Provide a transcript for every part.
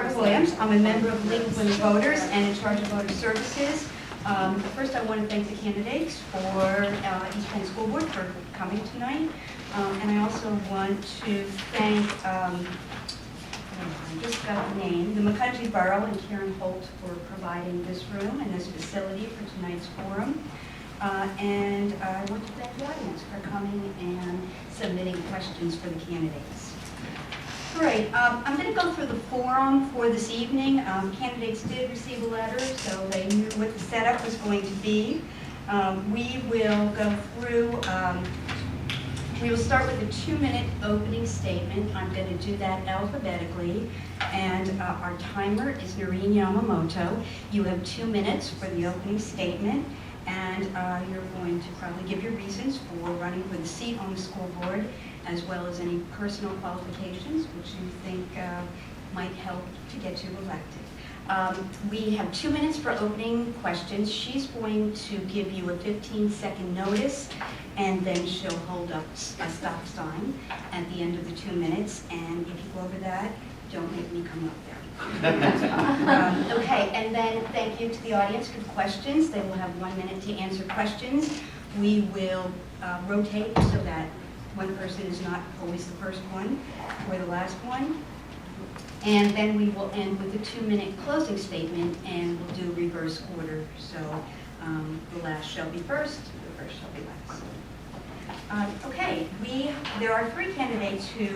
Barbara Williams. I'm a member of the League of Women Voters and in charge of voter services. First, I want to thank the candidates for East Penn School Board for coming tonight. And I also want to thank, I just got the name, the McCounty Borough and Karen Holt for providing this room and this facility for tonight's forum. And I want to thank the audience for coming and submitting questions for the candidates. Great. I'm going to go through the forum for this evening. Candidates did receive a letter, so they knew what the setup was going to be. We will go through, we will start with a 2-minute opening statement. I'm going to do that alphabetically. And our timer is Noreen Yamamoto. You have 2 minutes for the opening statement. And you're going to probably give your reasons for running for the seat on the school board, as well as any personal qualifications which you think might help to get you elected. We have 2 minutes for opening questions. She's going to give you a 15-second notice, and then she'll hold up a stop sign at the end of the 2 minutes. And if you go over that, don't make me come up there. Okay, and then thank you to the audience for the questions. They will have 1 minute to answer questions. We will rotate so that one person is not always the first one or the last one. And then we will end with a 2-minute closing statement, and we'll do reverse order. So the last shall be first, the first shall be last. Okay, there are 3 candidates who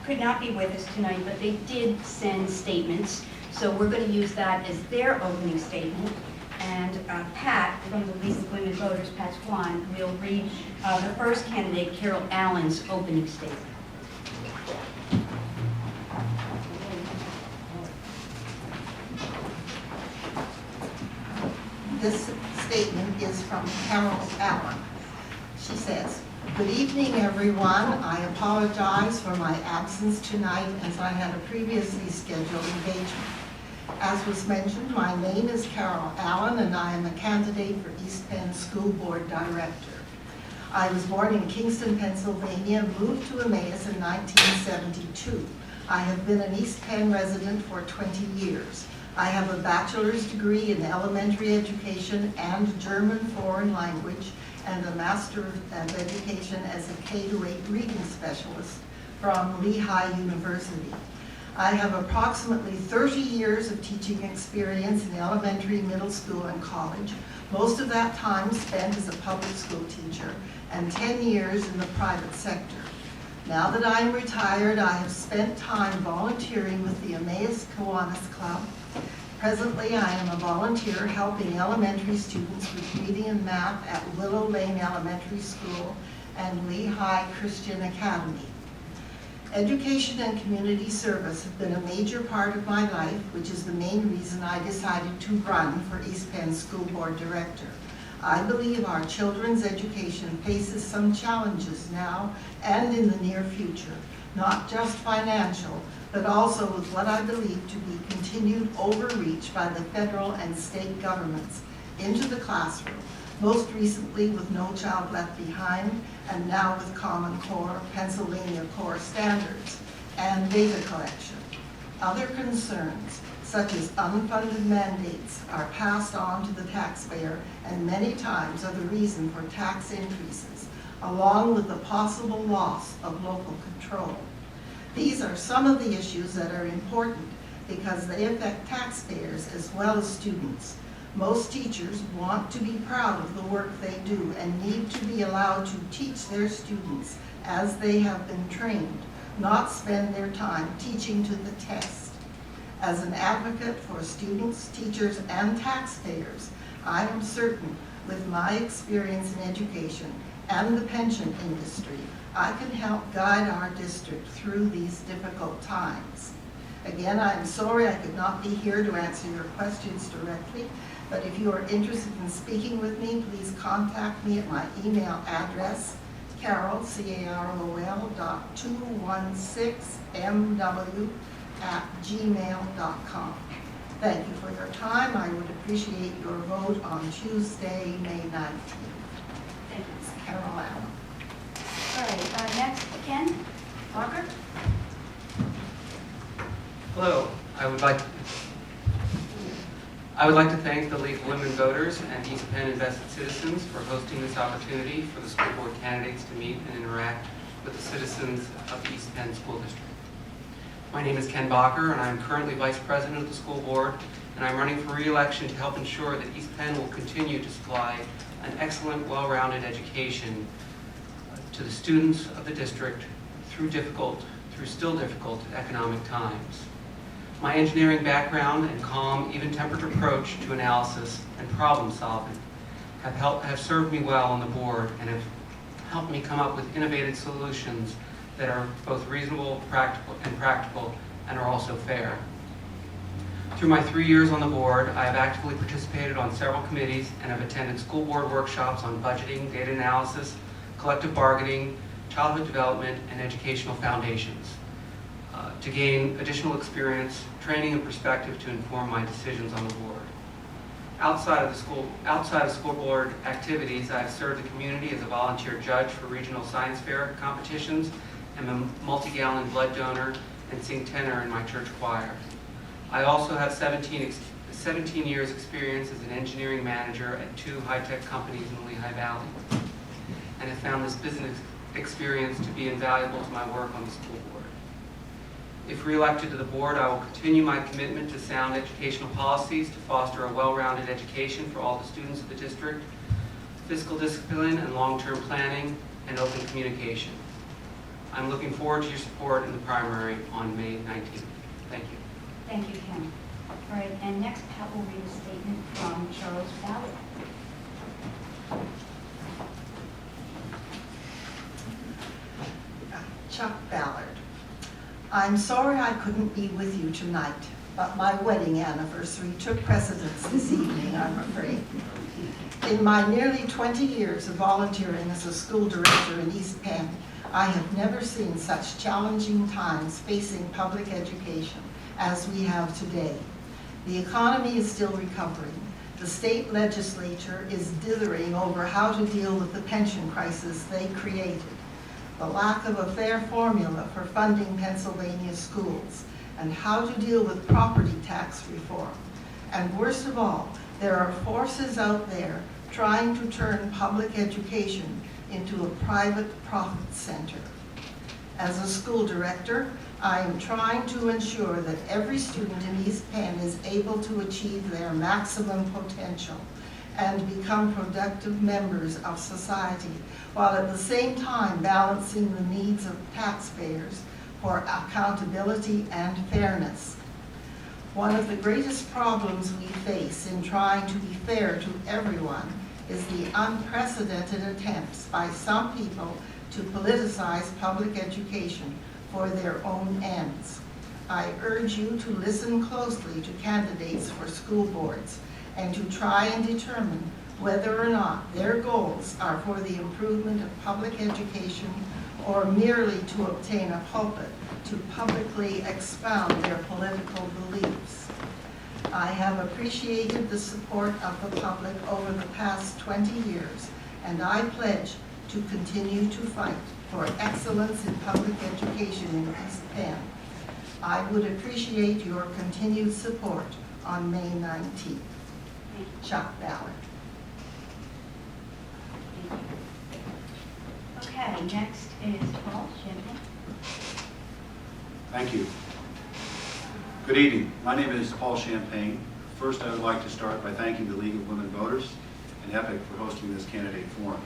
could not be with us tonight, but they did send statements. So we're going to use that as their opening statement. And Pat, from the League of Women Voters, Pat Swan, will read the first candidate, Carol Allen's opening statement. This statement is from Carol Allen. She says, "Good evening, everyone. I apologize for my absence tonight as I had a previously scheduled engagement. As was mentioned, my name is Carol Allen, and I am a candidate for East Penn School Board Director. I was born in Kingston, Pennsylvania, and moved to Emmaus in 1972. I have been an East Penn resident for 20 years. I have a bachelor's degree in elementary education and German foreign language, and a Master of Education as a K-8 reading specialist from Lehigh University. I have approximately 30 years of teaching experience in elementary, middle school, and college, most of that time spent as a public school teacher, and 10 years in the private sector. Now that I am retired, I have spent time volunteering with the Emmaus Kiwanis Club. Presently, I am a volunteer helping elementary students with reading and math at Willow Lane Elementary School and Lehigh Christian Academy. Education and community service have been a major part of my life, which is the main reason I decided to run for East Penn School Board Director. I believe our children's education faces some challenges now and in the near future, not just financial, but also with what I believe to be continued overreach by the federal and state governments into the classroom, most recently with No Child Left Behind, and now with Common Core, Pennsylvania Core Standards, and data collection. Other concerns, such as unfunded mandates, are passed on to the taxpayer and many times are the reason for tax increases, along with the possible loss of local control. These are some of the issues that are important because they affect taxpayers as well as students. Most teachers want to be proud of the work they do and need to be allowed to teach their students as they have been trained, not spend their time teaching to the test. As an advocate for students, teachers, and taxpayers, I am certain with my experience in education and the pension industry, I can help guide our district through these difficult times. Again, I'm sorry I could not be here to answer your questions directly, but if you are interested in speaking with me, please contact me at my email address, carol, C-A-R-O-L, .216mw@gmail.com. Thank you for your time. I would appreciate your vote on Tuesday, May 19th. Thank you. It's Carol Allen. All right, next, Ken Walker. Hello, I would like to thank the League of Women Voters and East Penn Invested Citizens for hosting this opportunity for the school board candidates to meet and interact with the citizens of the East Penn School District. My name is Ken Bacher, and I'm currently Vice President of the school board, and I'm running for re-election to help ensure that East Penn will continue to supply an excellent, well-rounded education to the students of the district through still difficult economic times. My engineering background and calm, even-tempered approach to analysis and problem solving have served me well on the board and have helped me come up with innovative solutions that are both reasonable, practical, and are also fair. Through my 3 years on the board, I have actively participated on several committees and have attended school board workshops on budgeting, data analysis, collective bargaining, childhood development, and educational foundations to gain additional experience, training, and perspective to inform my decisions on the board. Outside of school board activities, I have served the community as a volunteer judge for regional science fair competitions. I'm a multi-gallon blood donor and sing tenor in my church choir. I also have 17 years experience as an engineering manager at 2 high-tech companies in the Lehigh Valley, and have found this business experience to be invaluable to my work on the school board. If re-elected to the board, I will continue my commitment to sound educational policies to foster a well-rounded education for all the students of the district, fiscal discipline and long-term planning, and open communication. I'm looking forward to your support in the primary on May 19th. Thank you. Thank you, Ken. All right, and next Pat will read a statement from Charles Ballard. Chuck Ballard. I'm sorry I couldn't be with you tonight, but my wedding anniversary took precedence this evening, I'm afraid. In my nearly 20 years of volunteering as a school director in East Penn, I have never seen such challenging times facing public education as we have today. The economy is still recovering. The state legislature is dithering over how to deal with the pension crisis they created, the lack of a fair formula for funding Pennsylvania schools, and how to deal with property tax reform. And worst of all, there are forces out there trying to turn public education into a private profit center. As a school director, I am trying to ensure that every student in East Penn is able to achieve their maximum potential and become productive members of society, while at the same time balancing the needs of taxpayers for accountability and fairness. One of the greatest problems we face in trying to be fair to everyone is the unprecedented attempts by some people to politicize public education for their own ends. I urge you to listen closely to candidates for school boards and to try and determine whether or not their goals are for the improvement of public education or merely to obtain a pulpit to publicly expound their political beliefs. I have appreciated the support of the public over the past 20 years, and I pledge to continue to fight for excellence in public education in East Penn. I would appreciate your continued support on May 19th. Chuck Ballard. Okay, next is Paul Champagne. Thank you. Good evening. My name is Paul Champagne. First, I would like to start by thanking the League of Women Voters and EPIC for hosting this candidate forum.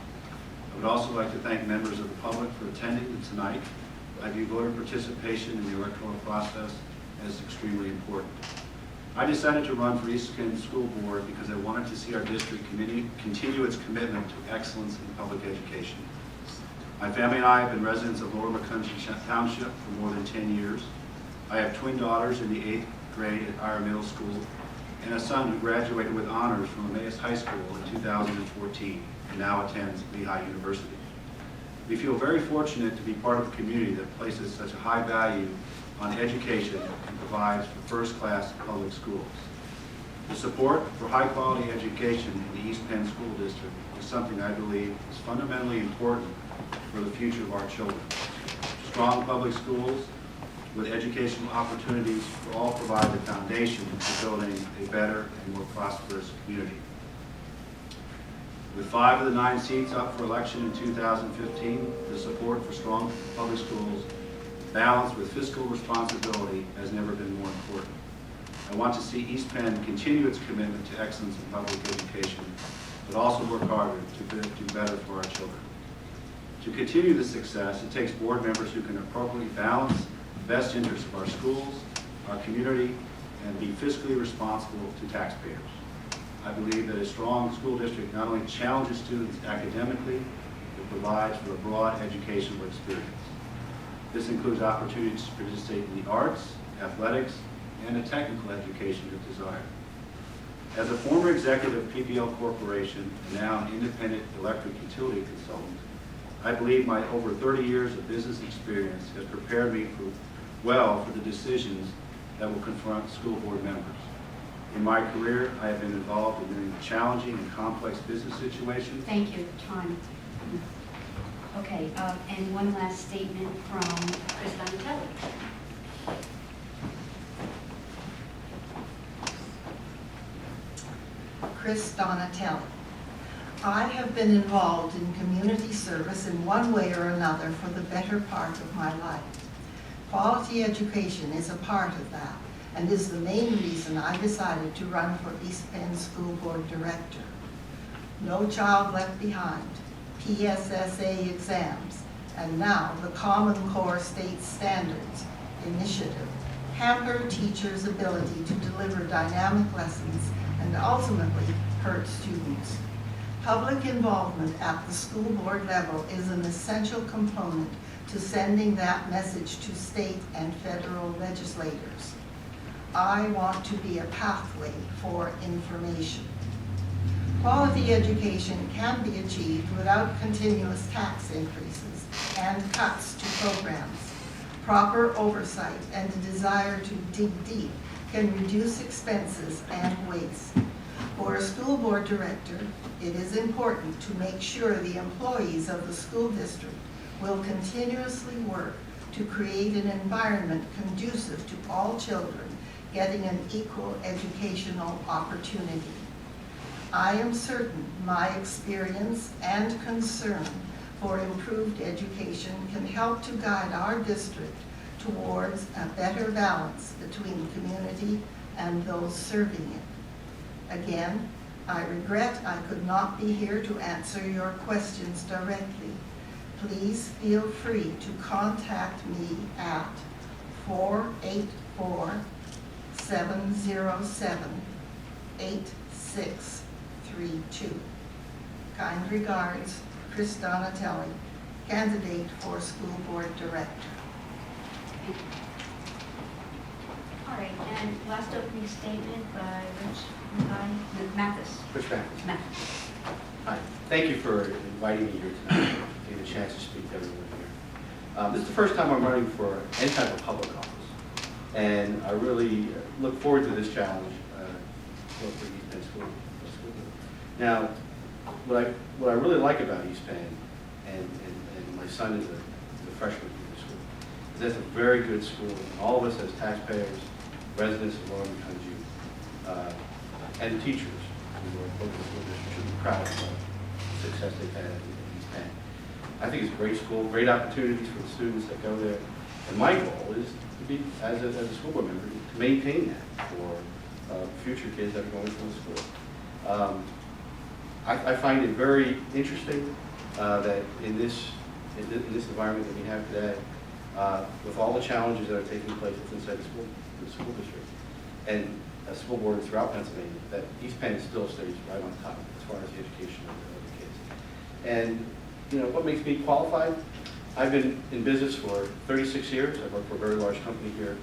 I would also like to thank members of the public for attending tonight. I view voter participation in the electoral process as extremely important. I decided to run for East Penn School Board because I wanted to see our district continue its commitment to excellence in public education. My family and I have been residents of Lower McCungie Township for more than 10 years. I have twin daughters in the 8th grade at Ira Middle School and a son who graduated with honors from Emmaus High School in 2014 and now attends Lehigh University. We feel very fortunate to be part of a community that places such a high value on education and provides for first-class public schools. The support for high-quality education in the East Penn School District is something I believe is fundamentally important for the future of our children. Strong public schools with educational opportunities for all provide the foundation for building a better and more prosperous community. With 5 of the 9 seats up for election in 2015, the support for strong public schools balanced with fiscal responsibility has never been more important. I want to see East Penn continue its commitment to excellence in public education, but also work harder to do better for our children. To continue this success, it takes board members who can appropriately balance the best interests of our schools, our community, and be fiscally responsible to taxpayers. I believe that a strong school district not only challenges students academically, but provides for a broad educational experience. This includes opportunities to participate in the arts, athletics, and the technical education if desired. As a former executive of PPL Corporation and now an independent electric utility consultant, I believe my over 30 years of business experience has prepared me well for the decisions that will confront school board members. In my career, I have been involved in many challenging and complex business situations. Thank you, time. Okay, and one last statement from Chris Donatelli. Chris Donatelli. I have been involved in community service in one way or another for the better part of my life. Quality education is a part of that and is the main reason I decided to run for East Penn School Board Director. No Child Left Behind, PSSA exams, and now the Common Core State Standards initiative hamper teachers' ability to deliver dynamic lessons and ultimately hurt students. Public involvement at the school board level is an essential component to sending that message to state and federal legislators. I want to be a pathway for information. Quality education can be achieved without continuous tax increases and cuts to programs. Proper oversight and a desire to dig deep can reduce expenses and waste. For a school board director, it is important to make sure the employees of the school district will continuously work to create an environment conducive to all children getting an equal educational opportunity. I am certain my experience and concern for improved education can help to guide our district towards a better balance between community and those serving it. Again, I regret I could not be here to answer your questions directly. Please feel free to contact me at 484-707-8632. Kind regards, Chris Donatelli, candidate for school board director. All right, and last opening statement by Mathis. Rich Mathis. Mathis. Hi. Thank you for inviting me here tonight, getting a chance to speak to everyone here. This is the first time I'm running for any type of public office, and I really look forward to this challenge for East Penn School. Now, what I really like about East Penn, and my son is a freshman in the school, is that's a very good school. And all of us as taxpayers, residents of Lower Country, and the teachers who are both the school district should be proud of the success they've had in East Penn. I think it's a great school, great opportunities for the students that go there. And my goal is to be, as a school board member, to maintain that for future kids that are going to the school. I find it very interesting that in this environment that we have today, with all the challenges that are taking place inside the school district, and a school board throughout Pennsylvania, that East Penn still stays right on top as far as the education of the kids. And you know what makes me qualified? I've been in business for 36 years. I work for a very large company here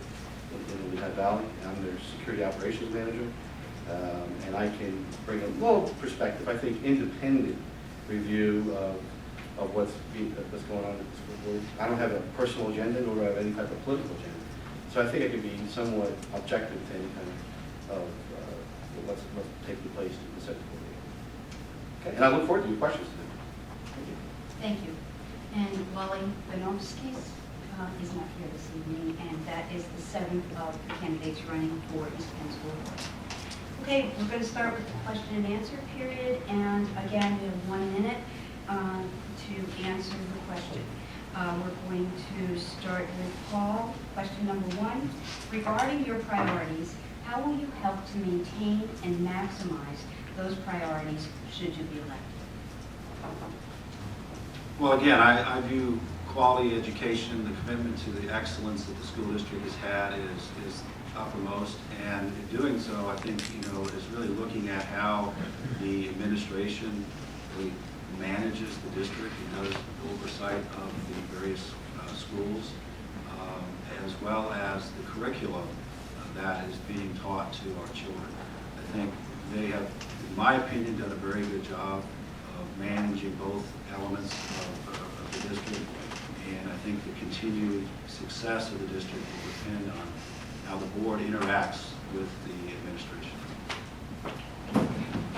in the Lehigh Valley. I'm their security operations manager. And I can bring a little perspective, I think, independent review of what's going on at the school board. I don't have a personal agenda, nor do I have any type of political agenda. So I think I can be somewhat objective to any kind of what's taking place in the sector. Okay, and I look forward to your questions today. Thank you. Thank you. And Wally Banovsky, is not here this evening, and that is the 7th of the candidates running for East Penn School Board. Okay, we're going to start with the question and answer period, and again, we have 1 minute to answer the question. We're going to start with Paul. Question number 1, regarding your priorities, how will you help to maintain and maximize those priorities should you be elected? Well, again, I view quality education, the commitment to the excellence that the school district has had is uppermost. And in doing so, I think, is really looking at how the administration really manages the district and does oversight of the various schools, as well as the curriculum that is being taught to our children. I think they have, in my opinion, done a very good job of managing both elements of the district, and I think the continued success of the district will depend on how the board interacts with the administration.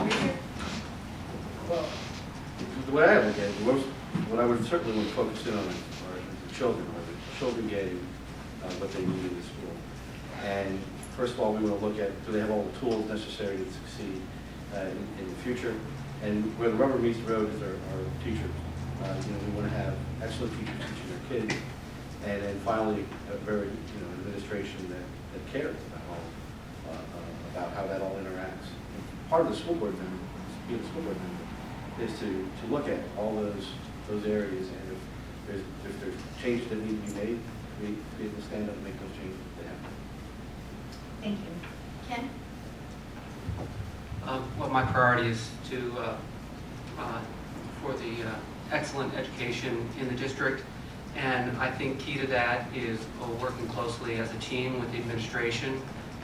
Richard? Well, the way I look at it, what I would certainly want to focus in on are the children getting what they need in the school. And first of all, we want to look at, do they have all the tools necessary to succeed in the future? And where the rubber meets the road is our teachers. We want to have excellent teachers teaching our kids, and then finally, a very administration that cares about how that all interacts. Part of the school board member, being a school board member, is to look at all those areas, and if there's changes that need to be made, we be able to stand up and make those changes if they happen. Thank you. Ken? Well, my priority is for the excellent education in the district, and I think key to that is working closely as a team with the administration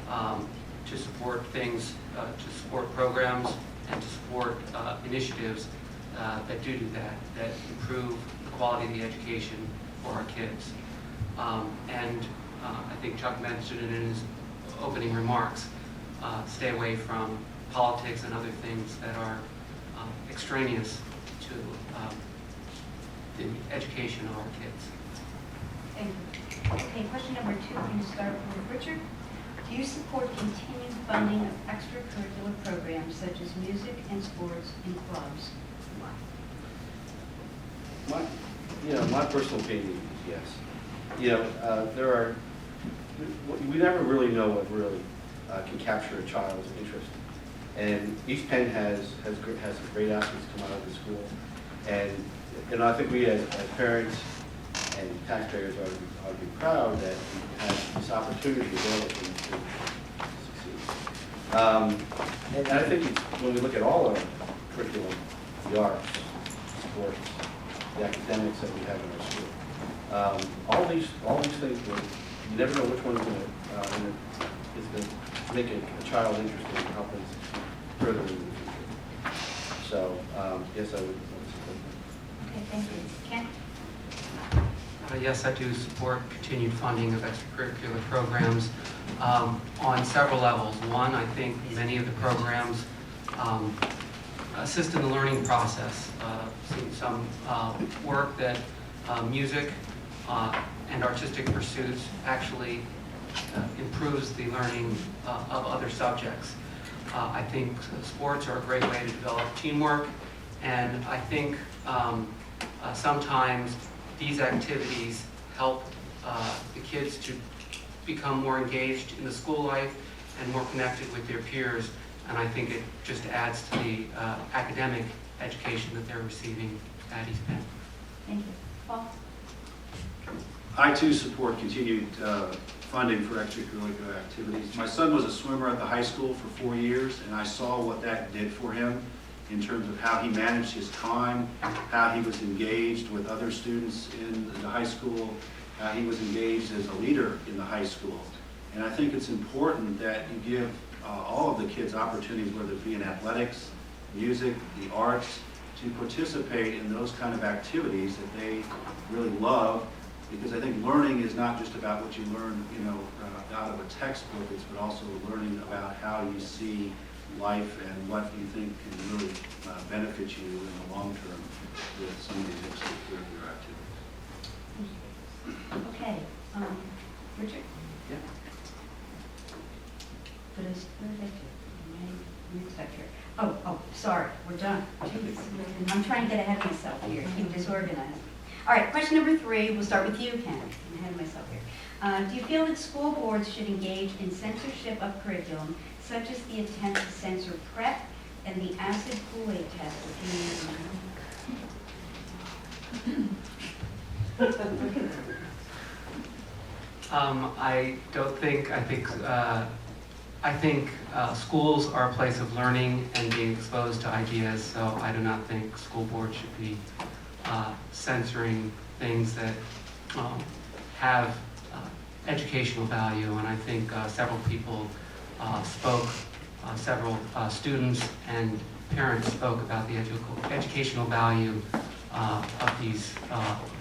to support things, to support programs, and to support initiatives that do that improve the quality of the education for our kids. And I think Chuck mentioned it in his opening remarks, stay away from politics and other things that are extraneous to the education of our kids. Thank you. Okay, question number 2, we're going to start with Richard. Do you support continued funding of extracurricular programs such as music and sports and clubs? Why? My personal opinion is yes. We never really know what really can capture a child's interest. And East Penn has great athletes come out of the school. And I think we as parents and taxpayers ought to be proud that we have this opportunity available to succeed. And I think when we look at all our curriculum, the arts, sports, the academics that we have in our school, all these things, you never know which one's going to make a child interested and help them further in the future. So, yes, I would support that. Okay, thank you. Ken? Yes, I do support continued funding of extracurricular programs on several levels. One, I think many of the programs assist in the learning process. Seen some work that music and artistic pursuits actually improves the learning of other subjects. I think sports are a great way to develop teamwork, and I think sometimes these activities help the kids to become more engaged in the school life and more connected with their peers, and I think it just adds to the academic education that they're receiving at East Penn. Thank you. Paul? I too support continued funding for extracurricular activities. My son was a swimmer at the high school for 4 years, and I saw what that did for him in terms of how he managed his time, how he was engaged with other students in the high school, how he was engaged as a leader in the high school. And I think it's important that you give all of the kids opportunities, whether it be in athletics, music, the arts, to participate in those kind of activities that they really love, because I think learning is not just about what you learn, out of a textbook, but also learning about how you see life and what you think can really benefit you in the long term with some of these extracurricular activities. Okay, Richard? Yeah. What did I do? Where's that here? Oh, sorry, we're done. Jeez. I'm trying to get ahead of myself here, keep disorganized. All right, question number 3, we'll start with you, Ken. I'm ahead of myself here. Do you feel that school boards should engage in censorship of curriculum, such as the attempt to censor prep and the acid Kool-Aid test a few years ago? I think schools are a place of learning and being exposed to ideas, so I do not think school boards should be censoring things that have educational value. And I think several people several students and parents spoke about the educational value of these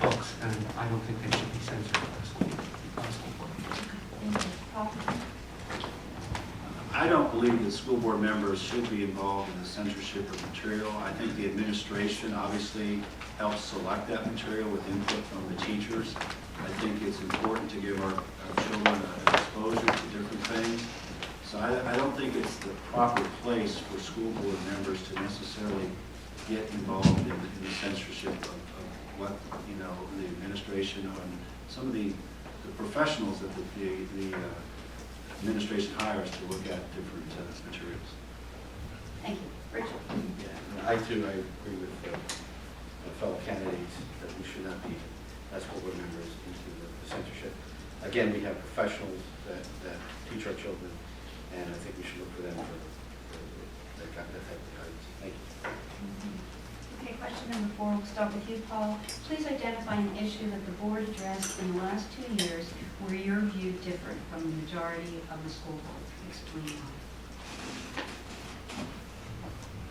books, and I don't think they should be censored by the school board. Thank you. Paul? I don't believe that school board members should be involved in the censorship of material. I think the administration obviously helps select that material with input from the teachers. I think it's important to give our children an exposure to different things. So I don't think it's the proper place for school board members to necessarily get involved in the censorship of what, the administration and some of the professionals that the administration hires to look at different materials. Thank you. Richard? Yeah, I agree with my fellow candidates that we should not be, as school board members, into the censorship. Again, we have professionals that teach our children, and I think we should look for them for that type of guidance. Thank you. Okay, question number 4, we'll start with you, Paul. Please identify an issue that the board addressed in the last 2 years where your view differed from the majority of the school board. Explain why.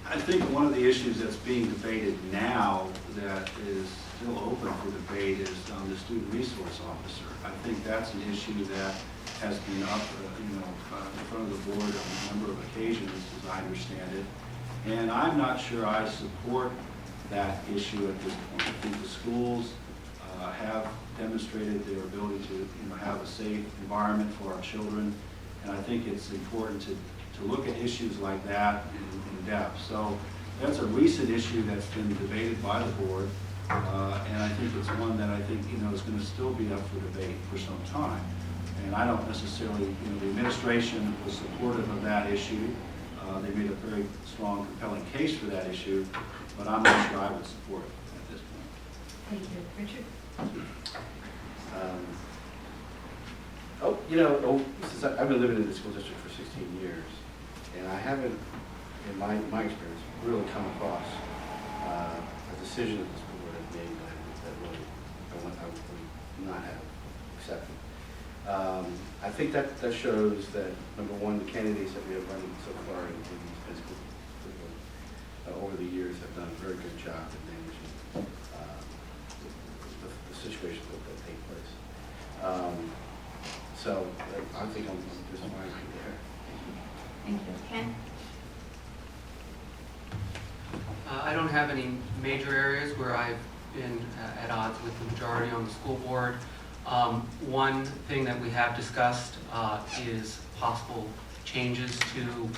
I think one of the issues that's being debated now that is still open for debate is the student resource officer. I think that's an issue that has been up, in front of the board on a number of occasions, as I understand it. And I'm not sure I support that issue at this point. I think the schools have demonstrated their ability to have a safe environment for our children, and I think it's important to look at issues like that in depth. So that's a recent issue that's been debated by the board, and I think it's one that I think is going to still be up for debate for some time. And I don't necessarily, the administration was supportive of that issue. They made a very strong, compelling case for that issue, but I'm not sure I would support it at this point. Thank you. Richard? I've been living in the school district for 16 years, and I haven't, in my experience, really come across a decision that the school board has made that really I would not have accepted. I think that shows that, number one, the candidates that we have running so far in the East Penn School Board over the years have done a very good job at managing the situations that take place. So I think I'm just fine right there. Thank you. Ken? I don't have any major areas where I've been at odds with the majority on the school board. One thing that we have discussed is possible changes to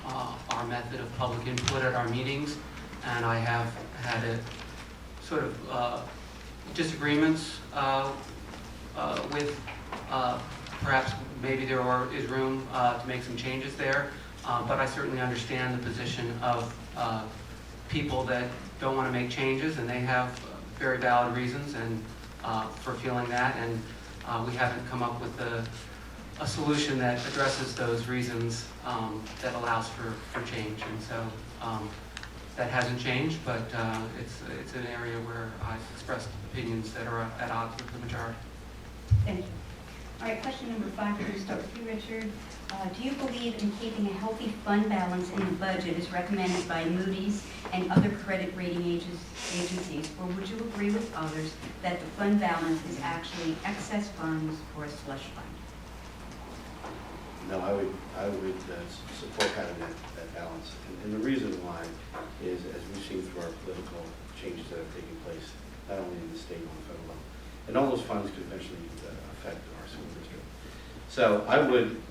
our method of public input at our meetings, and I have had a sort of disagreements with perhaps maybe there is room to make some changes there, but I certainly understand the position of people that don't want to make changes, and they have very valid reasons and for feeling that, and we haven't come up with a solution that addresses those reasons that allows for change. And so that hasn't changed, but it's an area where I've expressed opinions that are at odds with the majority. Thank you. All right, question number 5, we're going to start with you, Richard. Do you believe in keeping a healthy fund balance in the budget as recommended by Moody's and other credit rating agencies, or would you agree with others that the fund balance is actually excess funds or a slush fund? No, I would support having that balance. And the reason why is, as we've seen through our political changes that have taken place, not only in the state and the federal level, And all those funds could eventually affect our school district. So I would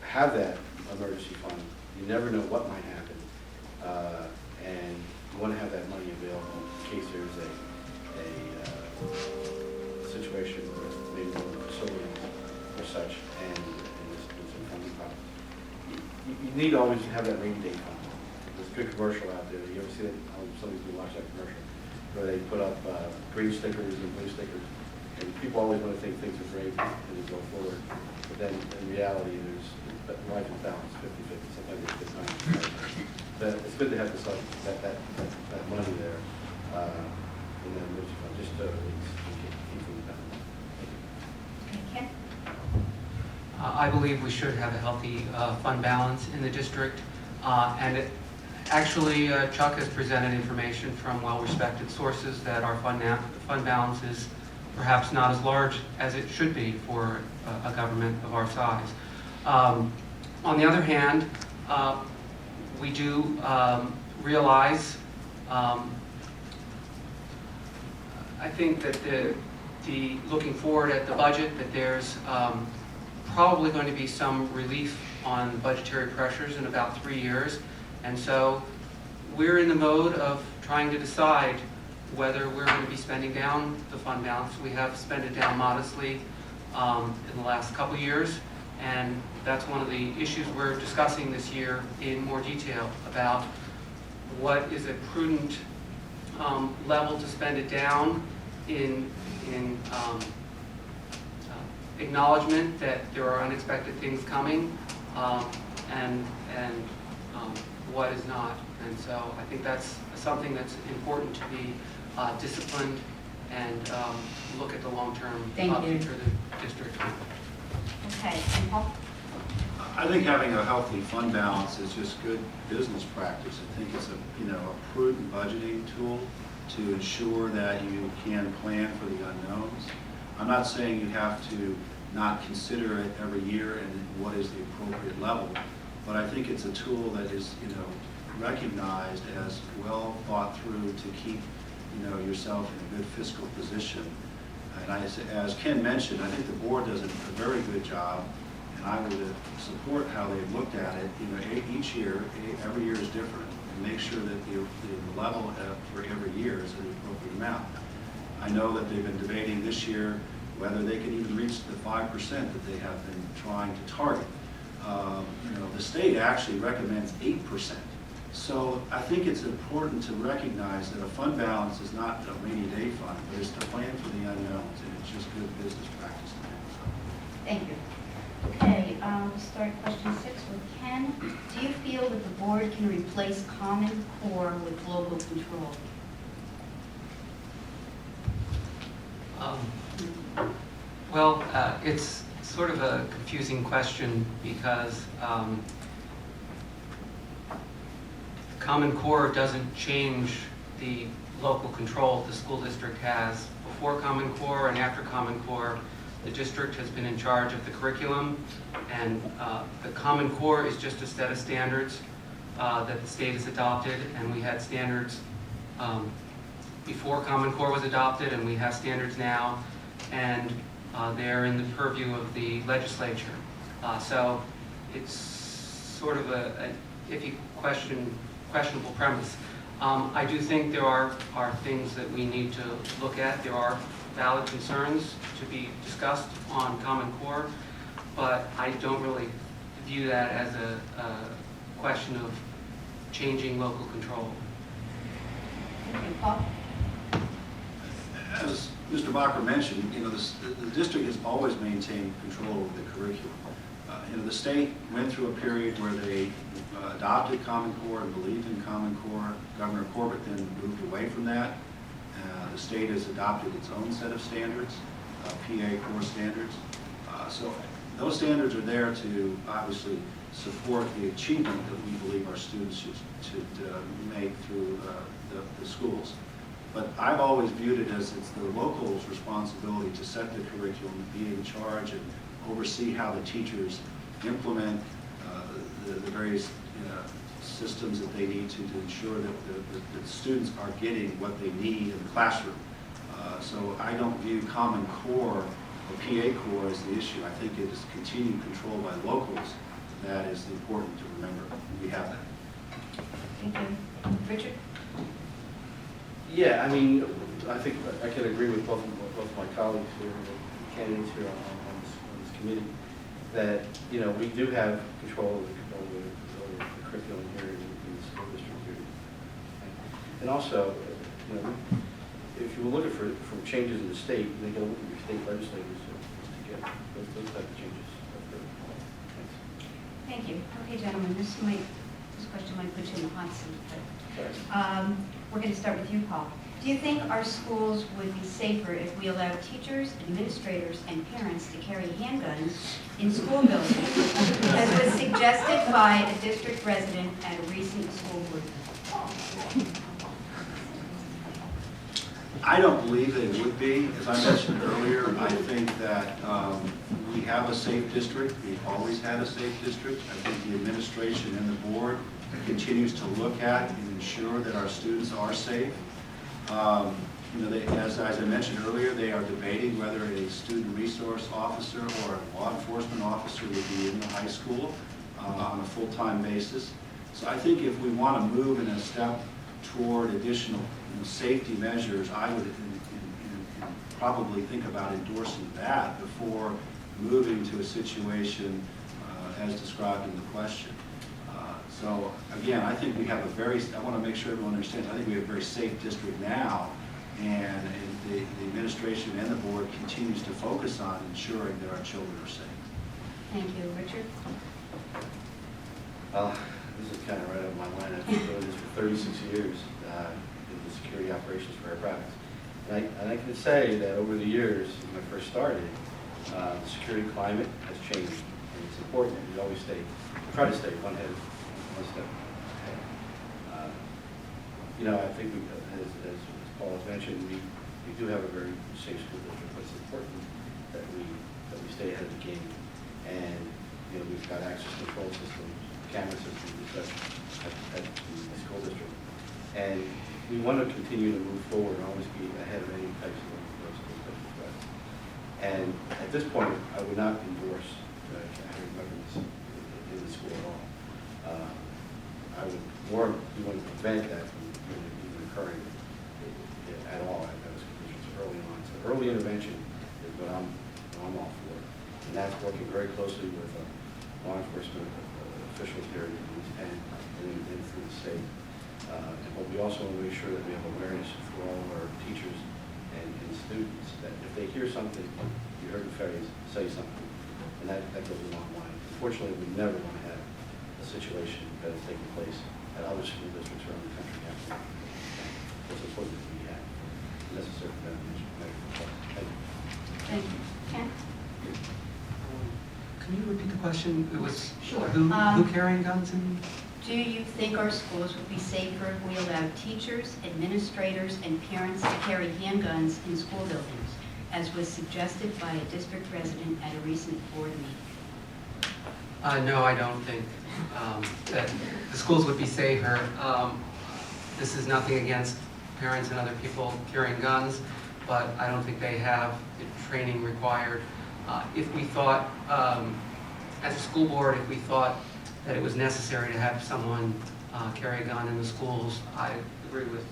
have that emergency fund. You never know what might happen. And you want to have that money available in case there's a situation where maybe one of the facilities or such, and there's some funding problems. You need to always have that rainy day fund. There's a good commercial out there. You ever see that? Some of you watch that commercial where they put up green stickers and blue stickers, and people always want to think things are great and they go forward. But then in reality, there's life and balance, 50-50. Sometimes it's good times. But it's good to have this that money there in the emergency fund, just to keep things balanced. Ken? I believe we should have a healthy fund balance in the district. Actually, Chuck has presented information from well-respected sources that our fund balance is perhaps not as large as it should be for a government of our size. On the other hand, we do realize, I think that the looking forward at the budget, that there's probably going to be some relief on budgetary pressures in about 3 years. And so we're in the mode of trying to decide whether we're going to be spending down the fund balance. We have spent it down modestly in the last couple years, and that's one of the issues we're discussing this year in more detail about what is a prudent level to spend it down in acknowledgement that there are unexpected things coming, and what is not. And so I think that's something that's important to be disciplined and look at the long-term Thank you. future of the district. Okay, and Paul? I think having a healthy fund balance is just good business practice. I think it's a prudent budgeting tool to ensure that you can plan for the unknowns. I'm not saying you have to not consider it every year and what is the appropriate level, but I think it's a tool that is, recognized as well thought through to keep, yourself in a good fiscal position. And as Ken mentioned, I think the board does a very good job, and I would support how they've looked at it. Each year, every year is different, and make sure that the level for every year is an appropriate amount. I know that they've been debating this year whether they can even reach the 5% that they have been trying to target. The state actually recommends 8%. So I think it's important to recognize that a fund balance is not a rainy day fund, but it's to plan for the unknowns, and it's just good business practice to do so. Thank you. Okay, we'll start question 6 with Ken. Do you feel that the board can replace Common Core with global control? Well, it's sort of a confusing question because Common Core doesn't change the local control the school district has. Before Common Core and after Common Core, the district has been in charge of the curriculum, and the Common Core is just a set of standards that the state has adopted, and we had standards before Common Core was adopted, and we have standards now, and they're in the purview of the legislature. So it's sort of a iffy questionable premise. I do think there are things that we need to look at. There are valid concerns to be discussed on Common Core, but I don't really view that as a question of changing local control. Thank you, Paul? As Mr. Bacher mentioned, the district has always maintained control of the curriculum. The state went through a period where they adopted Common Core and believed in Common Core. Governor Corbett then moved away from that. The state has adopted its own set of standards, PA core standards. So those standards are there to obviously support the achievement that we believe our students should make through the schools. But I've always viewed it as it's the local's responsibility to set the curriculum, be in charge and oversee how the teachers implement the various systems that they need to ensure that the students are getting what they need in the classroom. So I don't view Common Core or PA Core as the issue. I think it is continued control by locals that is important to remember. We have that. Thank you. Richard? Yeah, I mean, I think I can agree with both my colleagues here, the candidates here on this committee, that, you know, we do have control over the curriculum here in the school district here. And also, you know, if you were looking for changes in the state, you can look at your state legislators to get those type of changes. Thanks. Thank you. Okay, gentlemen, this question might put you in the hot seat, but we're going to start with you, Paul. Do you think our schools would be safer if we allowed teachers, administrators, and parents to carry handguns in school buildings, as was suggested by a district resident at a recent school board? I don't believe that it would be. As I mentioned earlier, I think that we have a safe district. We've always had a safe district. I think the administration and the board continues to look at and ensure that our students are safe. You know, as I mentioned earlier, they are debating whether a student resource officer or a law enforcement officer would be in the high school on a full-time basis. So I think if we want to move in a step toward additional safety measures, I would probably think about endorsing that before moving to a situation as described in the question. So again, I think we have a very, I want to make sure everyone understands, I think we have a very safe district now, and the administration and the board continues to focus on ensuring that our children are safe. Thank you. Richard? This is kind of right up my line. I've been doing this for 36 years in the security operations for our province. And I can say that over the years, when I first started, the security climate has changed. And it's important that we always try to stay one step ahead. You know, I think as Paul has mentioned, we do have a very safe school district, but it's important that we stay ahead of the game. And, you know, we've got access control systems, camera systems, et cetera, at the school district. And we want to continue to move forward and always be ahead of any types of school district threats. And at this point, I would not endorse having weapons in the school at all. I would we want to prevent that from even occurring at all at those conditions early on. So early intervention is what I'm all for. And that's working very closely with law enforcement officials here in the East End and through the state. But we also want to make sure that we have awareness for all of our teachers and students that if they hear something, you heard the phrase, say something, and that goes a long way. Unfortunately, we never want to have a situation that is taking place at other school districts around the country. It's important that we have necessary prevention measures. Thank you. Thank you. Ken? Can you repeat the question? It was Sure. Who carrying guns in? Do you think our schools would be safer if we allowed teachers, administrators, and parents to carry handguns in school buildings, as was suggested by a district resident at a recent board meeting? No, I don't think that the schools would be safer. This is nothing against parents and other people carrying guns, but I don't think they have the training required. If we thought, as a school board, if we thought that it was necessary to have someone carry a gun in the schools, I agree with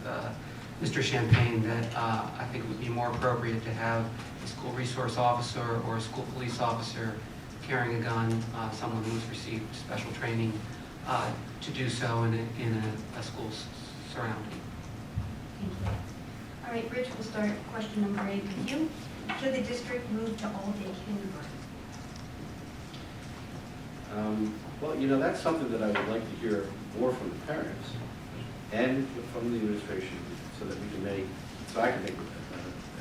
Mr. Champagne that I think it would be more appropriate to have a school resource officer or a school police officer carrying a gun, someone who's received special training to do so in a school surrounding. Thank you. All right, Rich, we'll start question number 8 with you. Should the district move to all-day kindergarten? Well, you know, that's something that I would like to hear more from the parents and from the administration so that we can make, so I can make,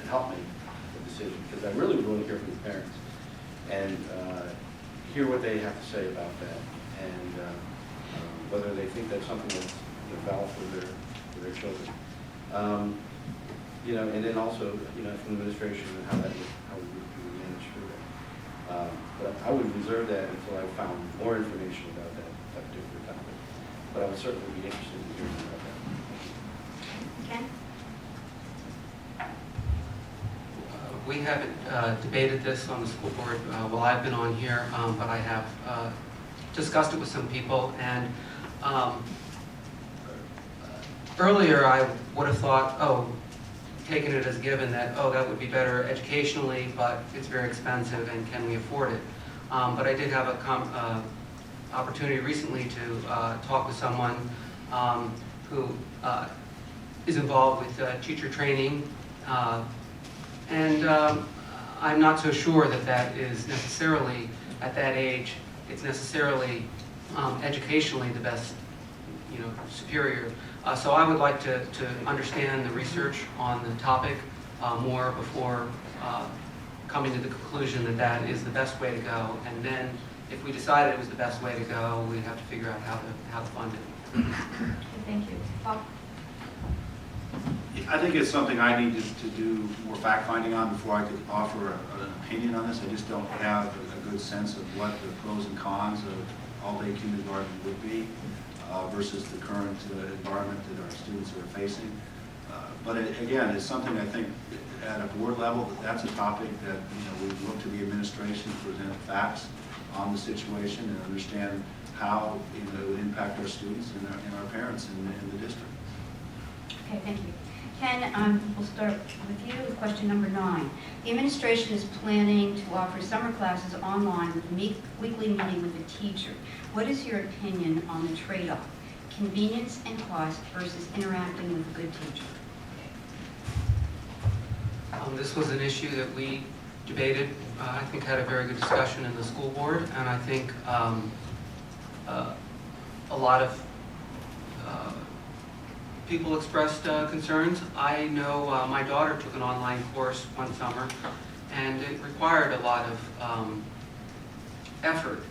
and help make a decision, because I really would want to hear from the parents and hear what they have to say about that, and whether they think that's something that's valid for their children. You know, and then also, you know, from the administration and how we would manage through that. But I would reserve that until I found more information about that particular topic. But I would certainly be interested in hearing about that. Ken? We haven't debated this on the school board while I've been on here, but I have discussed it with some people. And earlier I would have thought, oh, taken it as given that, oh, that would be better educationally, but it's very expensive and can we afford it? But I did have a opportunity recently to talk with someone who is involved with teacher training, and I'm not so sure that that is necessarily, at that age, it's necessarily educationally the best, superior. So I would like to understand the research on the topic more before coming to the conclusion that that is the best way to go. And then if we decided it was the best way to go, we'd have to figure out how to fund it. Thank you. Bob? I think it's something I need to do more fact-finding on before I could offer an opinion on this. I just don't have a good sense of what the pros and cons of all-day kindergarten would be versus the current environment that our students are facing. But again, it's something I think at a board level, that's a topic that we look to the administration to present facts on the situation and understand how it would impact our students and our parents in the district. Okay, thank you. Ken, we'll start with you with question number 9. The administration is planning to offer summer classes online with a weekly meeting with a teacher. What is your opinion on the trade-off, convenience and cost versus interacting with a good teacher? This was an issue that we debated, I think had a very good discussion in the school board, and I think a lot of people expressed concerns. I know my daughter took an online course one summer, and it required a lot of effort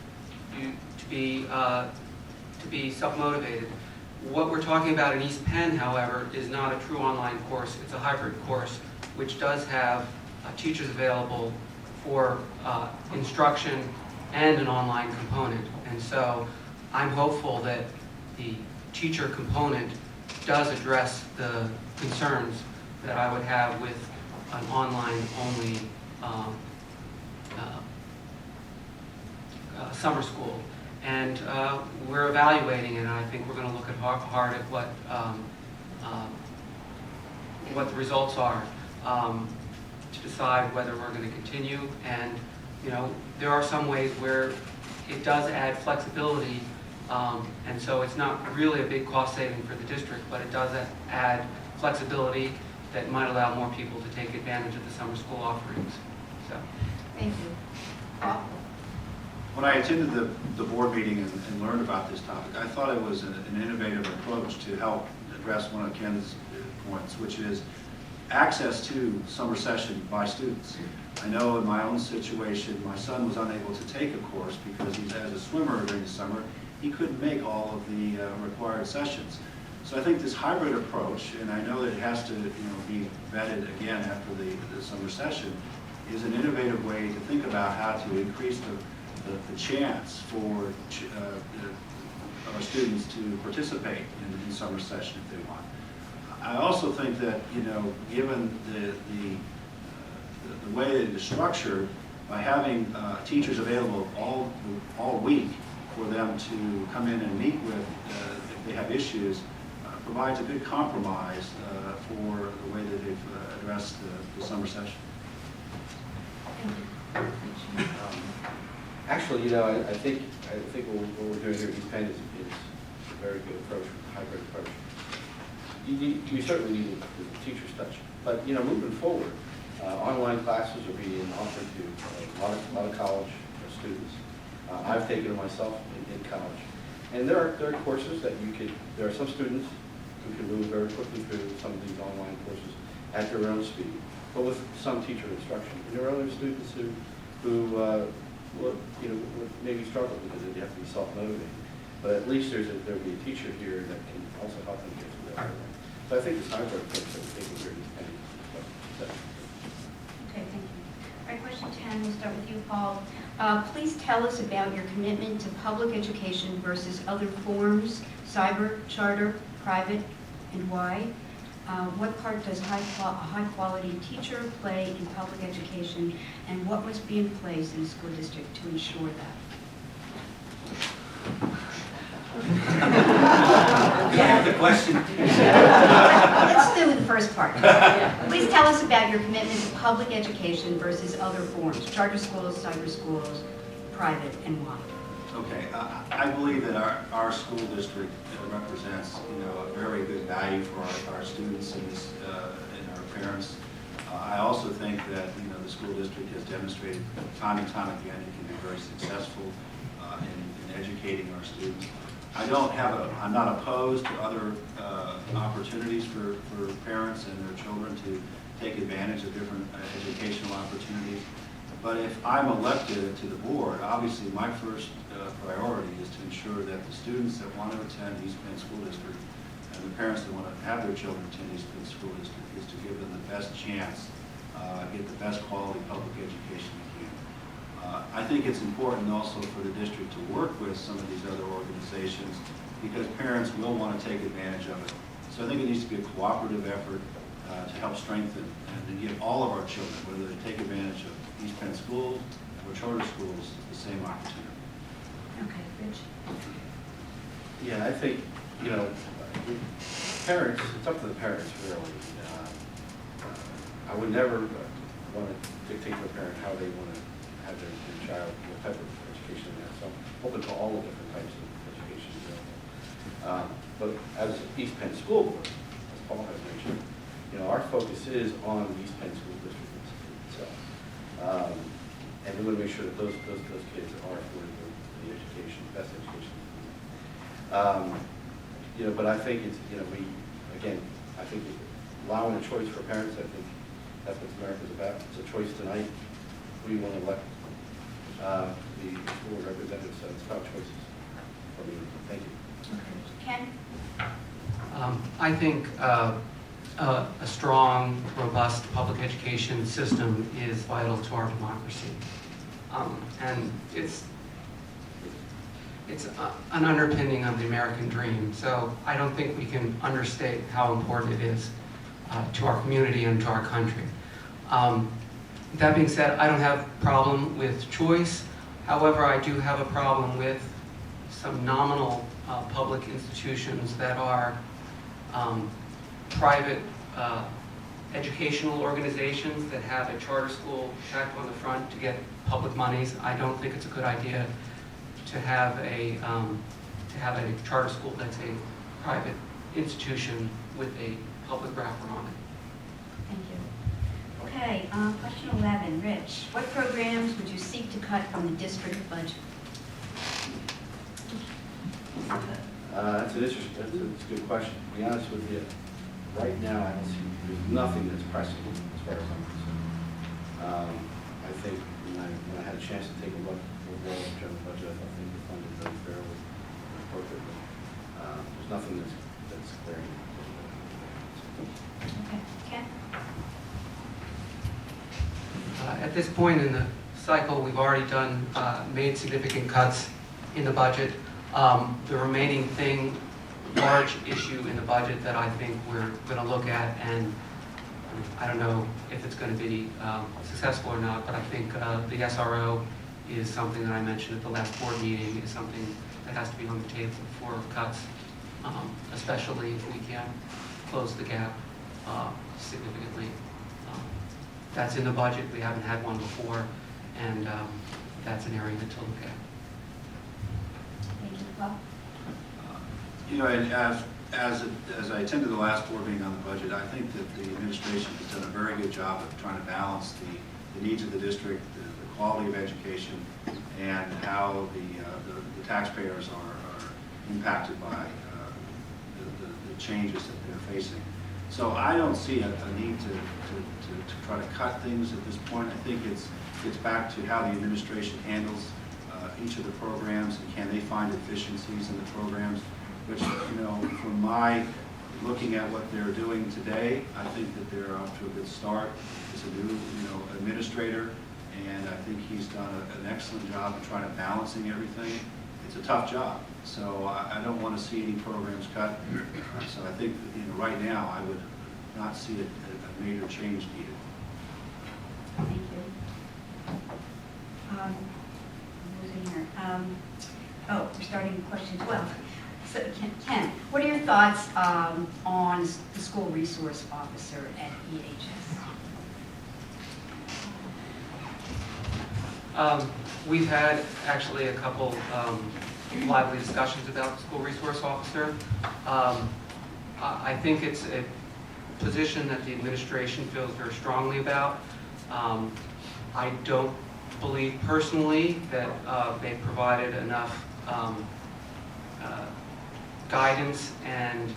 to be self-motivated. What we're talking about in East Penn, however, is not a true online course. It's a hybrid course, which does have teachers available for instruction and an online component. And so I'm hopeful that the teacher component does address the concerns that I would have with an online-only summer school. And we're evaluating it, and I think we're going to look hard at what the results are to decide whether we're going to continue. And there are some ways where it does add flexibility, and so it's not really a big cost saving for the district, but it does add flexibility that might allow more people to take advantage of the summer school offerings. So, Thank you. Bob? When I attended the board meeting and learned about this topic, I thought it was an innovative approach to help address one of Ken's points, which is access to summer session by students. I know in my own situation, my son was unable to take a course because he's as a swimmer during the summer. He couldn't make all of the required sessions. So I think this hybrid approach, and I know that it has to be vetted again after the summer session, is an innovative way to think about how to increase the chance for our students to participate in summer session if they want. I also think that given the way that it is structured, by having teachers available all week for them to come in and meet with if they have issues, provides a good compromise for the way that they've addressed the summer session. Actually, I think what we're doing here at East Penn is a very good approach, hybrid approach. You certainly need the teacher's touch, but moving forward, online classes are being offered to a lot of college students. I've taken it myself in college, and there are courses that there are some students who can move very quickly through some of these online courses at their own speed, but with some teacher instruction. And there are other students who would maybe struggle because they have to be self-motivated. But at least there'll be a teacher here that can also help them get through that program. So I think this hybrid approach that we're taking here is Okay, thank you. All right, question 10, we'll start with you, Paul. Please tell us about your commitment to public education versus other forms, cyber, charter, private, and why. What part does a high-quality teacher play in public education, and what must be in place in a school district to ensure that? The question. Let's do the first part. Please tell us about your commitment to public education versus other forms, charter schools, cyber schools, private, and why. Okay, I believe that our school district represents, a very good value for our students and our parents. I also think that, the school district has demonstrated time and time again it can be very successful in educating our students. I'm not opposed to other opportunities for parents and their children to take advantage of different educational opportunities. But if I'm elected to the board, obviously my first priority is to ensure that the students that want to attend East Penn School District and the parents that want to have their children attend East Penn School District is to give them the best chance, get the best quality public education we can. I think it's important also for the district to work with some of these other organizations because parents will want to take advantage of it. So I think it needs to be a cooperative effort to help strengthen and to give all of our children, whether they take advantage of East Penn schools or charter schools, the same opportunity. Okay, Rich? Yeah, I think, parents, it's up to the parents really. I would never want to dictate to a parent how they want to have their child, what type of education they have. So I'm open to all the different types of education available. But as East Penn School Board, as Paul has mentioned, our focus is on the East Penn School District itself. And we want to make sure that those kids are afforded the education, best education. But I think it's, I think allowing a choice for parents, I think that's what America's about. It's a choice tonight. We want to elect the school representatives, so it's about choices for me. Thank you. Ken? I think a strong, robust public education system is vital to our democracy. And it's an underpinning of the American dream. So I don't think we can understate how important it is to our community and to our country. That being said, I don't have a problem with choice. However, I do have a problem with some nominal public institutions that are private educational organizations that have a charter school tacked on the front to get public monies. I don't think it's a good idea to have a charter school that's a private institution with a public wrapper on it. Thank you. Okay, question 11, Rich. What programs would you seek to cut from the district budget? That's a good question. To be honest with you, right now I don't see, there's nothing that's pressing as far as I'm concerned. I think when I had a chance to take a look overall at the general budget, I think the funding very fairly and appropriately. There's nothing that's glaring. Okay, Ken? At this point in the cycle, we've already made significant cuts in the budget. The remaining large issue in the budget that I think we're going to look at, and I don't know if it's going to be successful or not, but I think the SRO is something that I mentioned at the last board meeting, is something that has to be on the table for cuts, especially if we can close the gap significantly. That's in the budget. We haven't had one before, and that's an area to look at. Thank you, Bob. And as I attended the last board meeting on the budget, I think that the administration has done a very good job of trying to balance the needs of the district, the quality of education, and how the taxpayers are impacted by the changes that they're facing. So I don't see a need to try to cut things at this point. I think it's back to how the administration handles each of the programs, and can they find efficiencies in the programs, which, from my looking at what they're doing today, I think that they're off to a good start. It's a new, administrator, and I think he's done an excellent job of trying to balancing everything. It's a tough job, so I don't want to see any programs cut. So I think, right now, I would not see a major change needed. Thank you. Losing here. We're starting with question 12. So, Ken, what are your thoughts on the school resource officer at EHS? We've had actually a couple lively discussions about the school resource officer. I think it's a position that the administration feels very strongly about. I don't believe personally that they've provided enough guidance and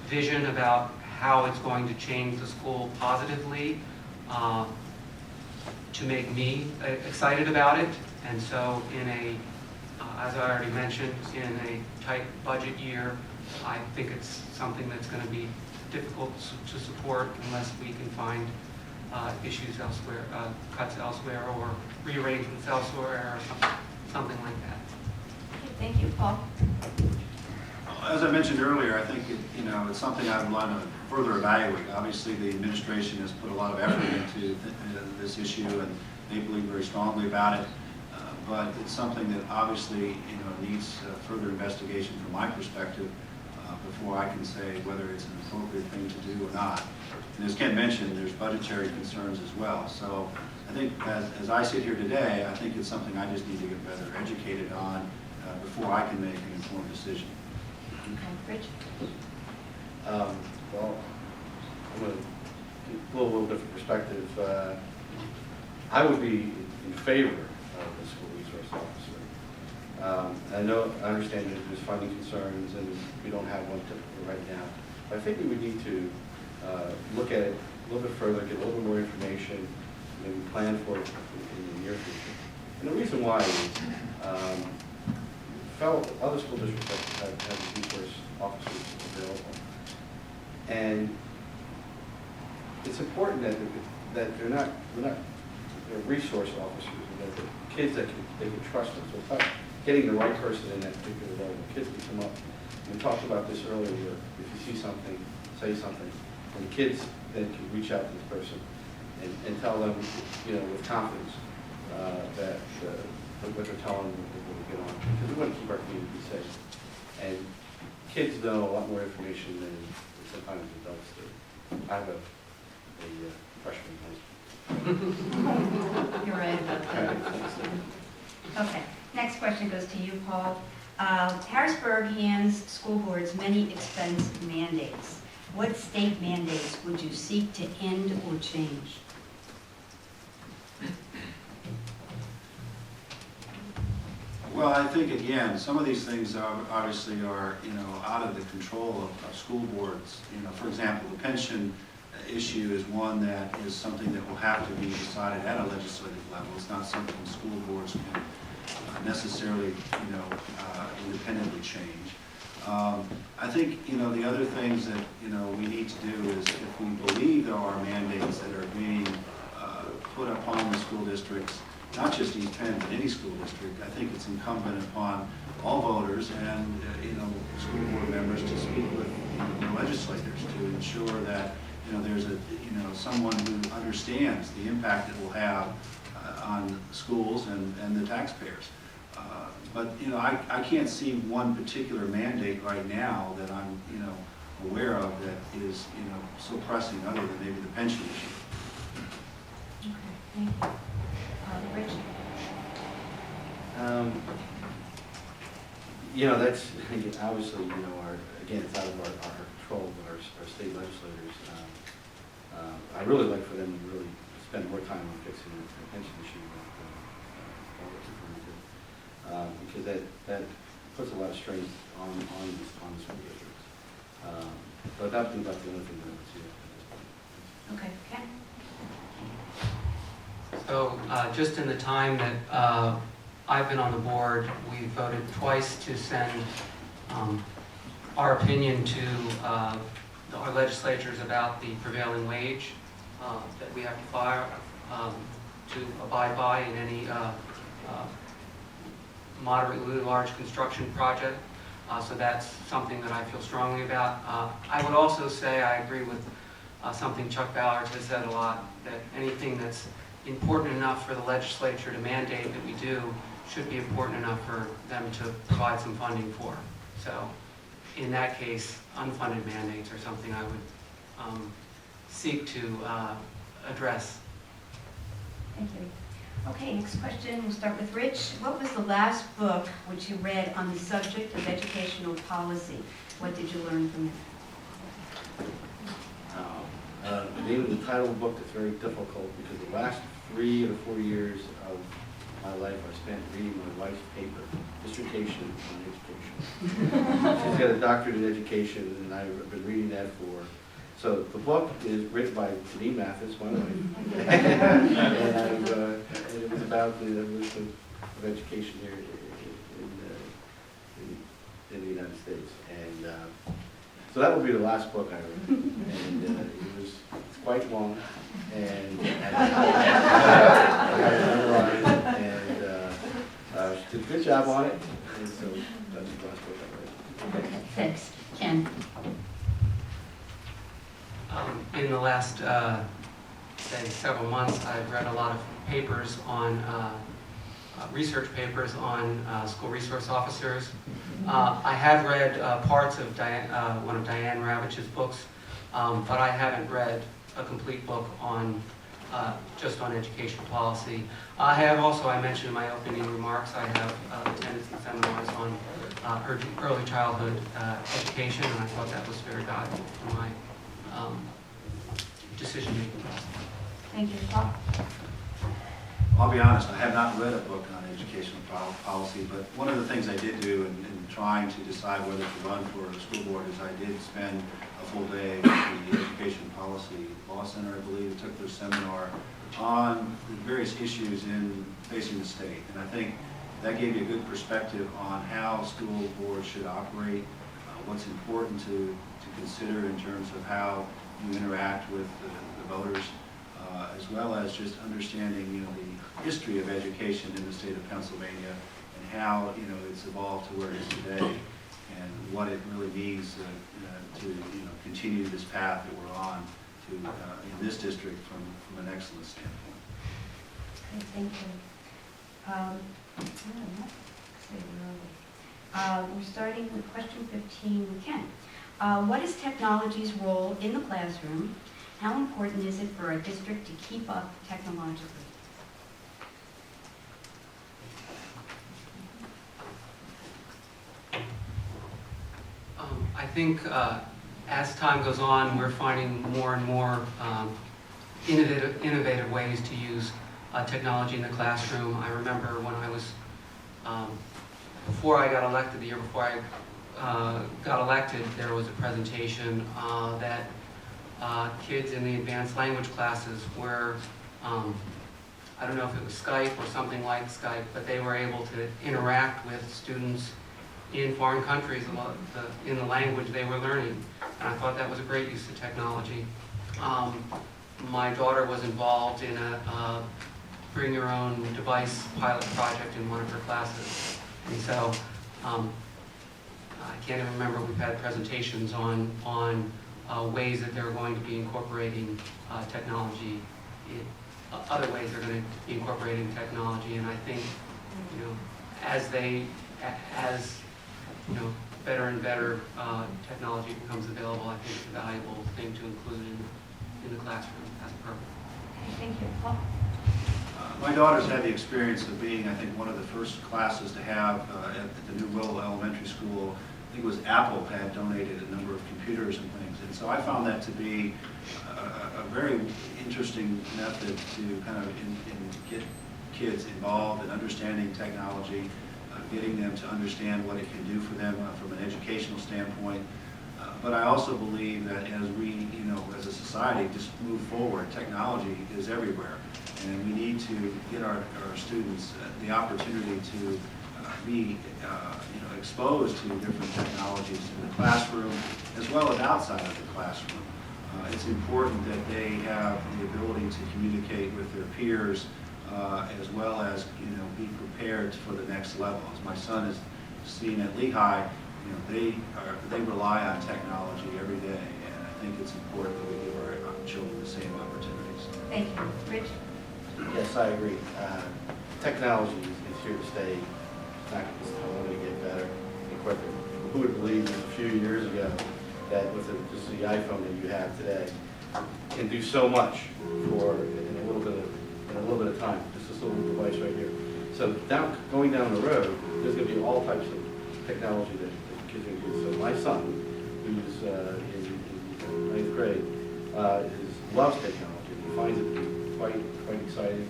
vision about how it's going to change the school positively to make me excited about it. And so as I already mentioned, in a tight budget year, I think it's something that's going to be difficult to support unless we can find issues elsewhere, cuts elsewhere, or rearrangements elsewhere, or something like that. Okay, thank you. Paul? As I mentioned earlier, I think it's something I would want to further evaluate. Obviously, the administration has put a lot of effort into this issue, and they believe very strongly about it. But it's something that obviously needs further investigation from my perspective before I can say whether it's an appropriate thing to do or not. And as Ken mentioned, there's budgetary concerns as well. So I think as I sit here today, I think it's something I just need to get better educated on before I can make an informed decision. Okay, Rich? Well, I'm going to give a little different perspective. I would be in favor of the school resource officer. I understand that there's funding concerns and we don't have one right now. But I think we would need to look at it a little bit further, get a little bit more information, maybe plan for it in the near future. And the reason why is other school districts have resource officers available. And it's important that they're resource officers, and that the kids they can trust them. So it's about getting the right person in that particular role. The kids can come up. We talked about this earlier, where if you see something, say something, and the kids then can reach out to this person and tell them, with confidence that what they're telling them will get on. Because we want to keep our community safe. And kids know a lot more information than sometimes adults do. I have a freshman in high school. You're right about that. Okay, next question goes to you, Paul. Harrisburg hands school boards many expense mandates. What state mandates would you seek to end or change? Well, I think, again, some of these things obviously are, out of the control of school boards. For example, the pension issue is one that is something that will have to be decided at a legislative level. It's not something school boards can necessarily, independently change. I think, the other things that, we need to do is if we believe there are mandates that are being put upon the school districts, not just East Penn, but any school district, I think it's incumbent upon all voters and, school board members to speak with the legislators to ensure that, there's someone who understands the impact it will have on schools and the taxpayers. But, I can't see one particular mandate right now that I'm, aware of that is, so pressing other than maybe the pension issue. Okay, thank you. Rich? That's, obviously, it's out of our control, but our state legislators, I really like for them to really spend more time on fixing the pension issue because that puts a lot of strain on the school districts. But that would be about the only thing that I would see. Okay, Ken? So just in the time that I've been on the board, we voted twice to send our opinion to our legislatures about the prevailing wage that we have to file to abide by in any moderately large construction project. So that's something that I feel strongly about. I would also say I agree with something Chuck Ballard has said a lot, that anything that's important enough for the legislature to mandate that we do should be important enough for them to provide some funding for. So in that case, unfunded mandates are something I would seek to address. Thank you. Okay, next question, we'll start with Rich. What was the last book which you read on the subject of educational policy? What did you learn from it? The name of the title of the book is very difficult because the last 3 or 4 years of my life I spent reading my wife's paper, dissertation on education. She's got a doctorate in education, and I've been reading that for. So the book is written by Denise Mathis, my wife, and it was about the evolution of education here in the United States. And so that will be the last book I read, and it's quite long, and she did a good job on it, and so that's the last book I read. Okay, thanks. Ken? In the last, say, several months, I've read a lot of papers on, research papers on school resource officers. I have read parts of one of Diane Ravich's books, but I haven't read a complete book on just on education policy. I have also, I mentioned in my opening remarks, I have attended some seminars on early childhood education, and I thought that was very valuable for my decision-making process. Thank you. Paul? I'll be honest, I have not read a book on educational policy, but one of the things I did do in trying to decide whether to run for a school board is I did spend a full day at the Education Policy Law Center, I believe. It took their seminar on the various issues facing the state. And I think that gave you a good perspective on how school boards should operate, what's important to consider in terms of how you interact with the voters, as well as just understanding, the history of education in the state of Pennsylvania and how, it's evolved to where it is today, and what it really means to continue this path that we're on to in this district from an excellence standpoint. Okay, thank you. We're starting with question 15. Ken, what is technology's role in the classroom? How important is it for our district to keep up technologically? I think as time goes on, we're finding more and more innovative ways to use technology in the classroom. I remember when I was, before I got elected, the year before I got elected, there was a presentation that kids in the advanced language classes were, I don't know if it was Skype or something like Skype, but they were able to interact with students in foreign countries in the language they were learning. And I thought that was a great use of technology. My daughter was involved in a bring your own device pilot project in one of her classes. And so I can't even remember, we've had presentations on ways that they're going to be incorporating technology, other ways they're going to be incorporating technology. And I think, as better and better technology becomes available, I think it's a valuable thing to include in the classroom as a program. Okay, thank you. Paul? My daughter's had the experience of being, I think, one of the first classes to have at the New Willow Elementary School. I think it was Apple had donated a number of computers and things. And so I found that to be a very interesting method to kind of get kids involved in understanding technology, getting them to understand what it can do for them from an educational standpoint. But I also believe that as we, as a society, just move forward, technology is everywhere. And we need to get our students the opportunity to be exposed to different technologies in the classroom as well as outside of the classroom. It's important that they have the ability to communicate with their peers as well as be prepared for the next level. As my son is seen at Lehigh, they rely on technology every day, and I think it's important that we give our children the same opportunities. Thank you. Rich? Yes, I agree. Technology is here to stay. It's not going to get better and quicker. Who would believe a few years ago that with just the iPhone that you have today can do so much for in a little bit of time. Just this little device right here. So going down the road, there's going to be all types of technology that kids are going to use. So my son, who's in ninth grade, loves technology. He finds it quite exciting,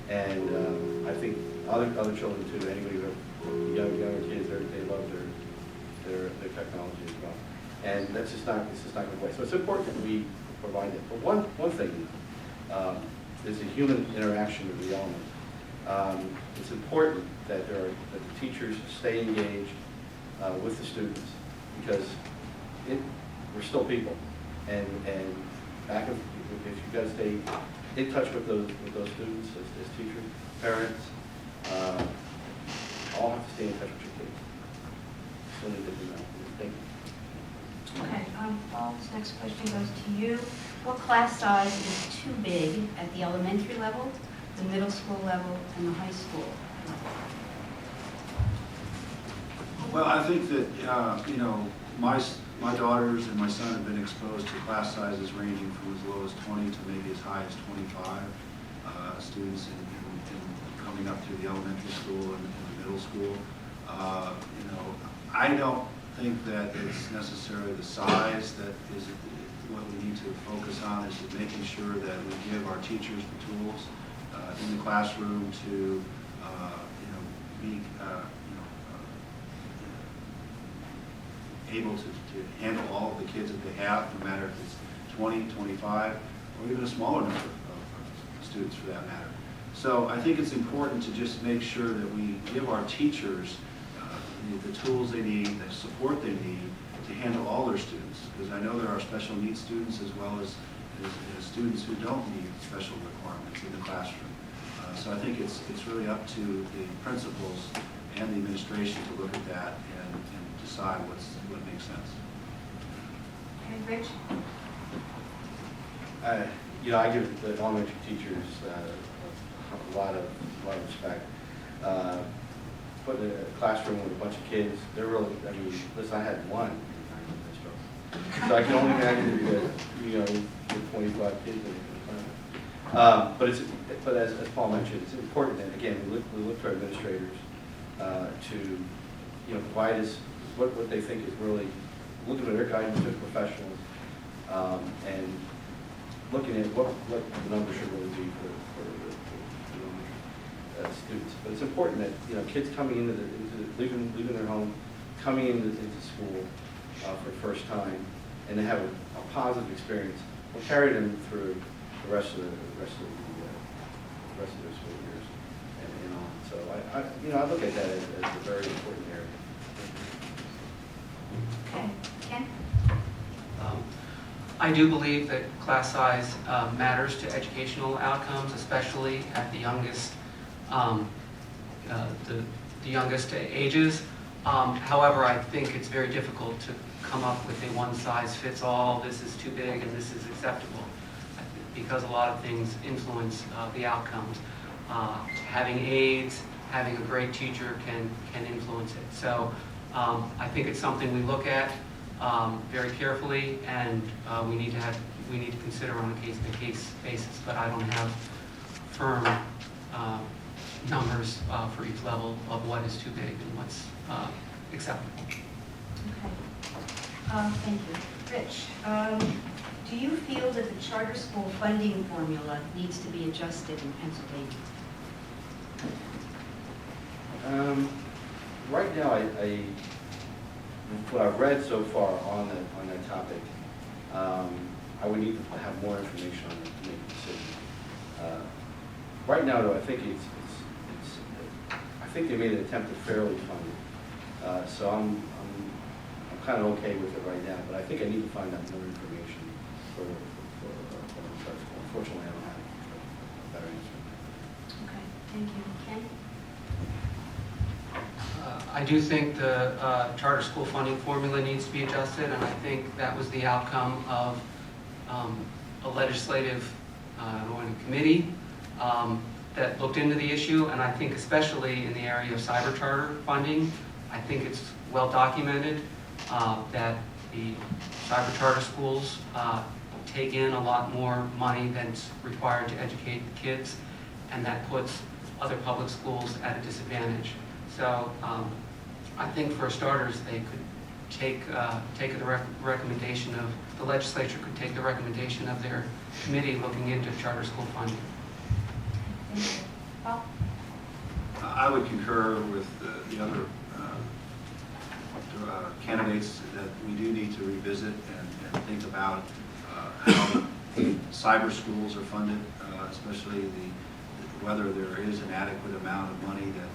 and I think other children too. Anybody who younger kids, they love their technology as well. And that's just not going to waste. So it's important that we provide it. But one thing is the human interaction of the element. It's important that the teachers stay engaged with the students, because we're still people, and back if you guys stay in touch with those students as teachers, parents, all have to stay in touch with your kids. So they do that. Thank you. Okay, Paul, this next question goes to you. What class size is too big at the elementary level, the middle school level, and the high school level? Well, I think that, my daughters and my son have been exposed to class sizes ranging from as low as 20 to maybe as high as 25 students in coming up through the elementary school and the middle school. I don't think that it's necessarily the size that is what we need to focus on, is making sure that we give our teachers the tools in the classroom to be able to handle all of the kids that they have, no matter if it's 20, 25, or even a smaller number of students for that matter. So I think it's important to just make sure that we give our teachers the tools they need, the support they need to handle all their students, because I know there are special needs students as well as students who don't need special requirements in the classroom. So I think it's really up to the principals and the administration to look at that and decide what makes sense. Okay, Rich? I give the elementary teachers a lot of respect. Put in a classroom with a bunch of kids, they're really, listen, I had one so I can only imagine with 25 kids in the but as Paul mentioned, it's important that, again, we look to our administrators to provide us what they think is really looking at their guidance as professionals and looking at what the numbers should really be for students. But it's important that kids coming into leaving their home, coming into school for the first time, and they have a positive experience will carry them through the rest of their school years and on. So I look at that as a very important area. Okay, Ken? I do believe that class size matters to educational outcomes, especially at the youngest the youngest ages. However, I think it's very difficult to come up with a one-size-fits-all, this is too big and this is acceptable, because a lot of things influence the outcomes. Having aides, having a great teacher can influence it. So I think it's something we look at very carefully, and we need to consider on a case-by-case basis. But I don't have firm numbers for each level of what is too big and what's acceptable. Okay. Thank you. Rich, do you feel that the charter school funding formula needs to be adjusted in Pennsylvania? Right now, what I've read so far on that topic, I would need to have more information on it to make a decision. Right now, though, I think I think they made an attempt to fairly fund it. So I'm kind of okay with it right now, but I think I need to find out more information for charter school. Unfortunately, I don't have a better answer. Okay, thank you. Ken? I do think the charter school funding formula needs to be adjusted, and I think that was the outcome of a legislative or a committee that looked into the issue, and I think especially in the area of cyber charter funding, I think it's well documented that the cyber charter schools take in a lot more money than's required to educate the kids, and that puts other public schools at a disadvantage. So I think for starters, they could take the recommendation of, the legislature could take the recommendation of their committee looking into charter school funding. Thank you. Paul? I would concur with the other candidates that we do need to revisit and think about how cyber schools are funded, especially whether there is an adequate amount of money that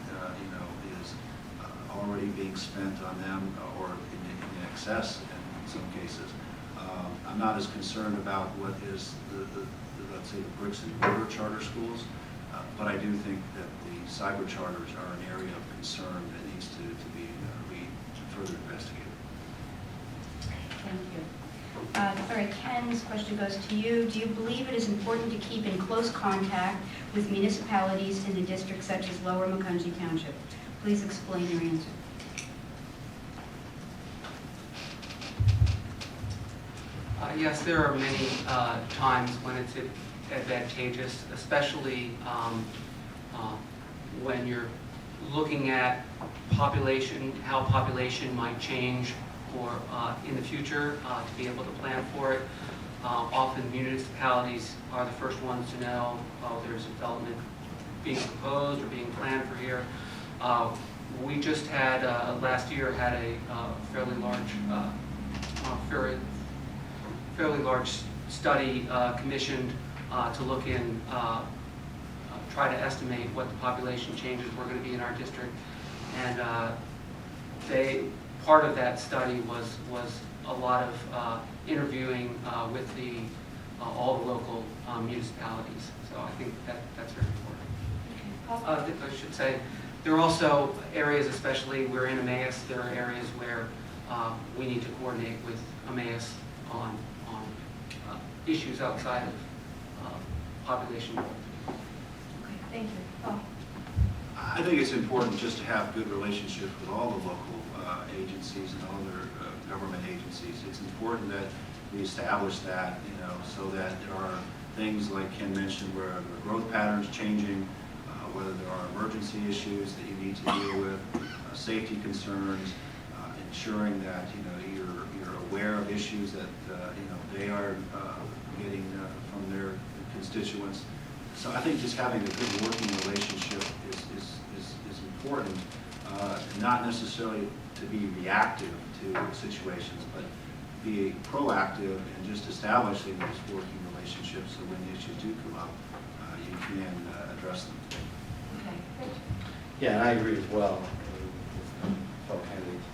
is already being spent on them or in excess in some cases. I'm not as concerned about what is let's say the bricks and mortar charter schools, but I do think that the cyber charters are an area of concern that needs to be further investigated. Thank you. All right, Ken's question goes to you. Do you believe it is important to keep in close contact with municipalities in a district such as Lower Macungie Township? Please explain your answer. Yes, there are many times when it's advantageous, especially when you're looking at population, how population might change or in the future to be able to plan for it. Often municipalities are the first ones to know, oh, there's development being proposed or being planned for here. We just had, last year, had a fairly large study commissioned to look in, try to estimate what the population changes were going to be in our district. And part of that study was a lot of interviewing with all the local municipalities. So I think that's very important. I should say, there are also areas, especially we're in Emmaus, there are areas where we need to coordinate with Emmaus on issues outside of population. Okay, thank you. Paul? I think it's important just to have good relationships with all the local agencies and other government agencies. It's important that we establish that, so that there are things like Ken mentioned where the growth patterns changing, whether there are emergency issues that you need to deal with, safety concerns, ensuring that you're aware of issues that they are getting from their constituents. So I think just having a good working relationship is important, not necessarily to be reactive to situations, but be proactive and just establishing those working relationships so when issues do come up, you can address them. Okay, great. Yeah, and I agree as well with fellow candidates.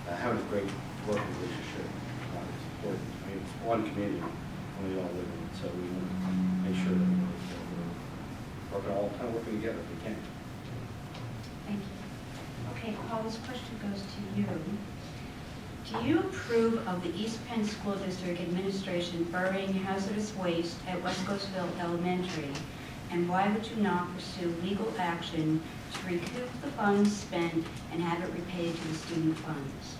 Having a great working relationship is important. I mean, it's one community, and we all live in it, so we want to make sure that we're all kind of working together if we can. Thank you. Okay, Paul, this question goes to you. Do you approve of the East Penn School District Administration burying hazardous waste at West Coastville Elementary? And why would you not pursue legal action to recoup the funds spent and have it repaid to the student funds?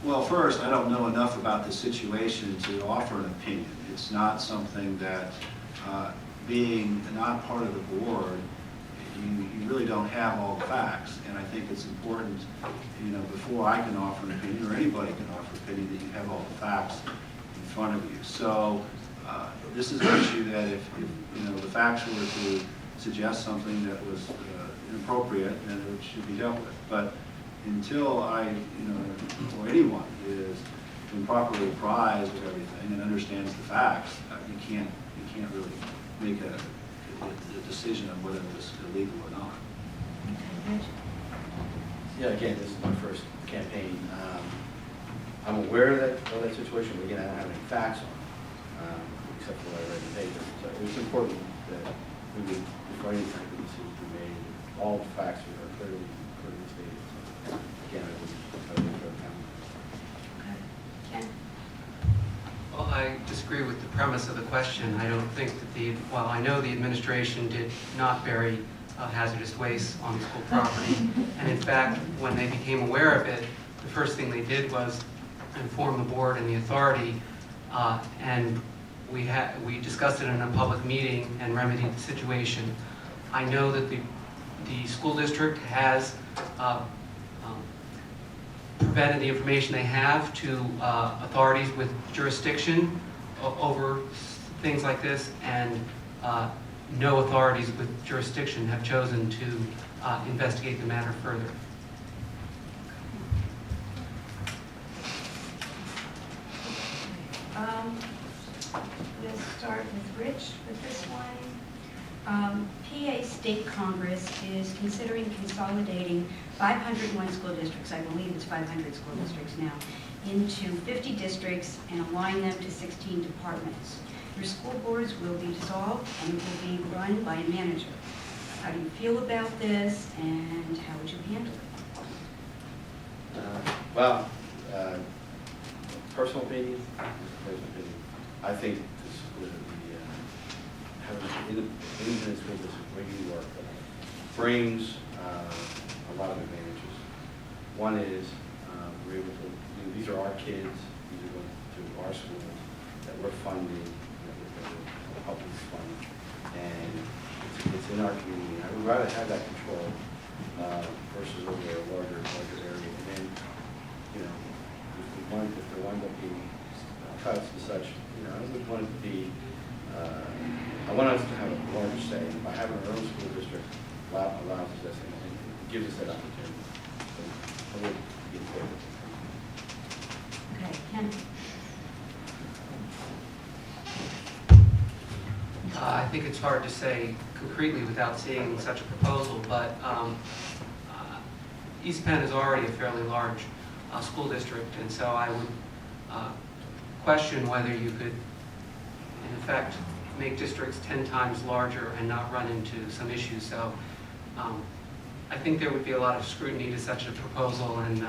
Well, first, I don't know enough about the situation to offer an opinion. It's not something that, being not part of the board, you really don't have all the facts. And I think it's important, before I can offer an opinion, or anybody can offer an opinion, that you have all the facts in front of you. So this is an issue that if the facts were to suggest something that was inappropriate, then it should be dealt with. But until I, or anyone is properly apprised of everything and understands the facts, you can't really make a decision on whether it was illegal or not. Yeah, again, this is my first campaign. I'm aware of that situation, but again, I don't have any facts on it, except for what I read in the paper. So it's important that we would, before any type of decision be made, all the facts are clearly stated. So again, I would go down. Okay. Ken? disagree with the premise of the question. I don't think that while I know the administration did not bury hazardous waste on the school property, and in fact, when they became aware of it, the first thing they did was inform the board and the authority, and we discussed it in a public meeting and remedied the situation. I know that the school district has provided the information they have to authorities with jurisdiction over things like this, and no authorities with jurisdiction have chosen to investigate the matter further. We'll start with Rich with this one. PA State Congress is considering consolidating 501 school districts, I believe it's 500 school districts now, into 50 districts and align them to 16 departments. Your school boards will be dissolved and will be run by a manager. How do you feel about this, and how would you handle it? Personal opinion, I think having an independent school district where you work brings a lot of advantages. One is we're able to, these are our kids, these are going to our schools that we're funding, we're helping fund, and it's in our community. I would rather have that control versus over a larger area. And then, if there wind up being cuts and such, I would want it to be, I want us to have a larger say. By having our own school district allows us that and gives us that opportunity. So I would be in favor. Okay, Ken? I think it's hard to say concretely without seeing such a proposal, but East Penn is already a fairly large school district, and so I would question whether you could, in effect, make districts 10 times larger and not run into some issues. So I think there would be a lot of scrutiny to such a proposal, and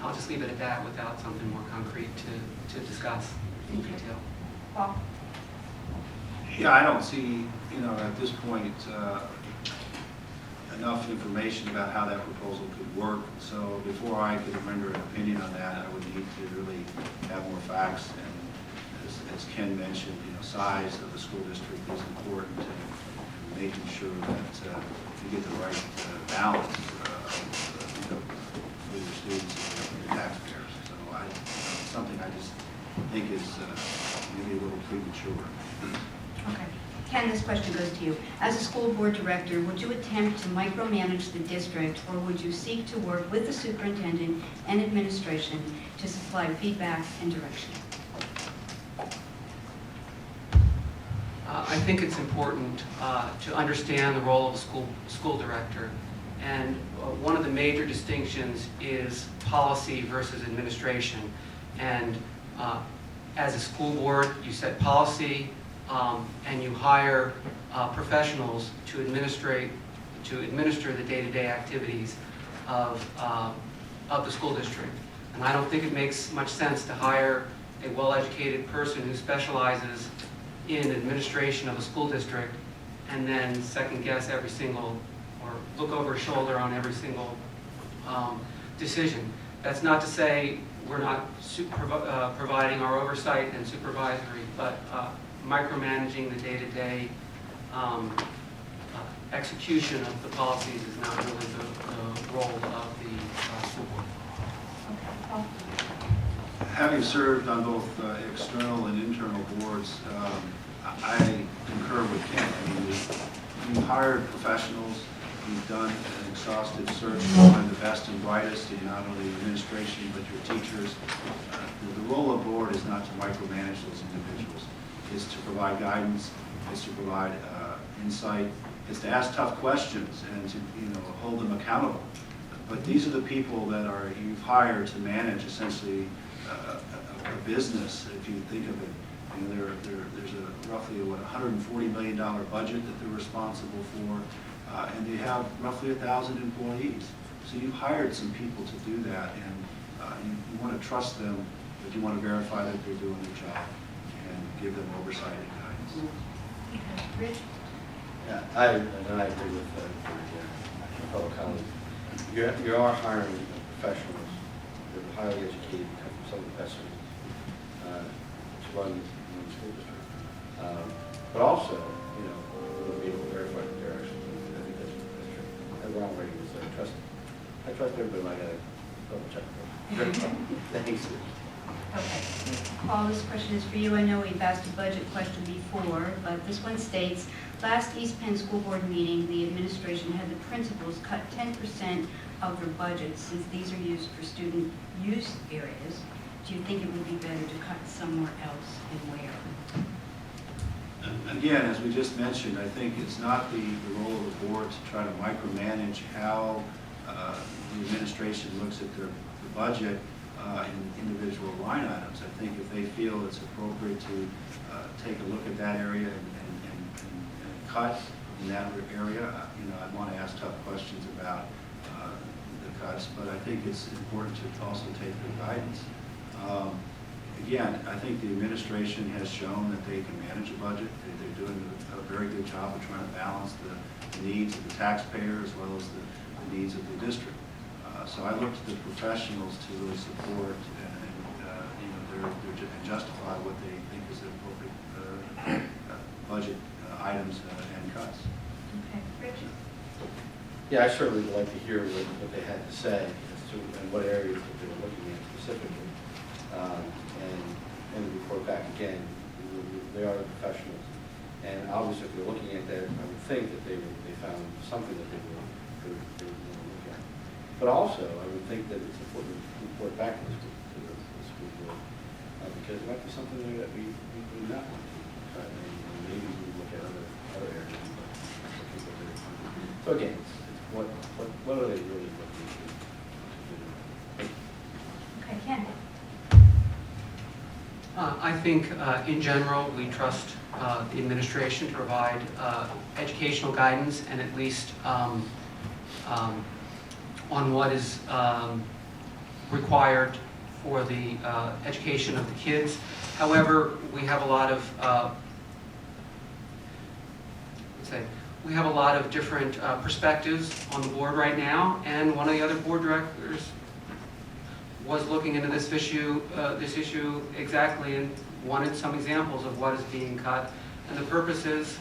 I'll just leave it at that without something more concrete to discuss in detail. Paul? Yeah, I don't see, at this point, enough information about how that proposal could work. So before I could render an opinion on that, I would need to really have more facts. And as Ken mentioned, size of the school district is important, and making sure that you get the right balance for your students and your taxpayers. So something I just think is maybe a little premature. Okay. Ken, this question goes to you. As a school board director, would you attempt to micromanage the district, or would you seek to work with the superintendent and administration to supply feedback and direction? I think it's important to understand the role of a school director. And one of the major distinctions is policy versus administration. And as a school board, you set policy, and you hire professionals to administer the day-to-day activities of the school district. And I don't think it makes much sense to hire a well-educated person who specializes in administration of a school district and then second-guess every single, or look over his shoulder on every single decision. That's not to say we're not providing our oversight and supervisory, but micromanaging the day-to-day execution of the policies is not really the role of the school board. Okay, Paul? Having served on both external and internal boards, I concur with Ken. I mean, you've hired professionals, you've done an exhaustive search to find the best and brightest in not only administration but your teachers. The role of board is not to micromanage those individuals. It's to provide guidance, it's to provide insight, it's to ask tough questions and to hold them accountable. But these are the people that you've hired to manage essentially a business. If you think of it, there's a roughly $140 million budget that they're responsible for, and they have roughly 1,000 employees. So you've hired some people to do that, and you want to trust them, but you want to verify that they're doing their job. and give them oversight and guidance. Okay. Rich? Yeah, I agree with my fellow colleagues. You are hiring professionals, they're highly educated, come from some of the best schools to run the school district. But also, you know, we'll be able to verify that they're actually, I think that's true. And wrong rating is I trust everybody, I gotta double check. Thanks. Okay. Paul, this question is for you. I know we've asked a budget question before, but this one states, last East Penn School Board meeting, the administration had the principals cut 10% of their budget since these are used for student use areas. Do you think it would be better to cut somewhere else and where? Again, as we just mentioned, I think it's not the role of the board to try to micromanage how the administration looks at the budget in individual line items. I think if they feel it's appropriate to take a look at that area and cut in that area, you know, I'd want to ask tough questions about the cuts, but I think it's important to also take their guidance. Again, I think the administration has shown that they can manage a budget. They're doing a very good job of trying to balance the needs of the taxpayer as well as the needs of the district. So I look to the professionals to really support and you know, and justify what they think is the appropriate budget items and cuts. Okay. Rich? Yeah, I certainly would like to hear what they had to say as to and what areas that they were looking at specifically. And report back again. They are the professionals, and obviously, if they're looking at that, I would think that they found something that they were going to look at. But also, I would think that it's important to report back to the school board because it might be something that we do not want to try, and maybe we look at other areas. So again, it's what are they really looking to do? Okay, Ken? I think in general, we trust the administration to provide educational guidance and at least on what is required for the education of the kids. However, we have a lot of different perspectives on the board right now, and one of the other board directors was looking into this issue exactly and wanted some examples of what is being cut. And the purpose is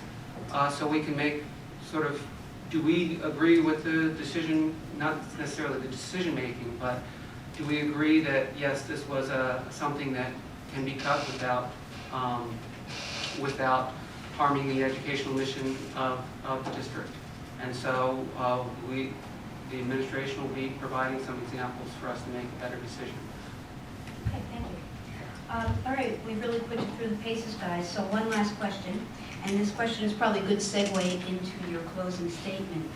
so we can make sort of, do we agree with the decision, not necessarily the decision making, but do we agree that yes, this was something that can be cut without harming the educational mission of the district. And so the administration will be providing some examples for us to make a better decision. Okay, thank you. All right, we really put you through the paces, guys. So one last question, and this question is probably a good segue into your closing statement.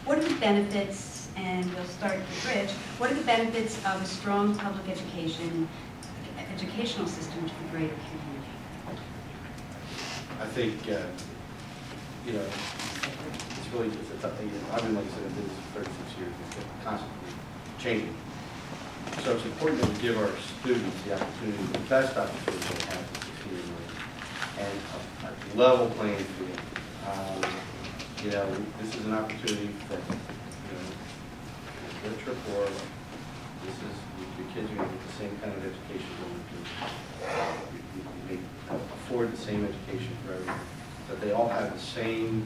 What are the benefits, and we'll start with Rich, what are the benefits of a strong public educational system to the greater community? I think, you know, it's really, I've been, like I said, in business for 36 years, it's constantly changing. So it's important that we give our students the opportunity, the best opportunity they have to succeed in life, and a level playing field. You know, this is an opportunity that, you know, rich or poor, this is, your kids are going to get the same kind of education that we do. We afford the same education for everyone, that they all have the same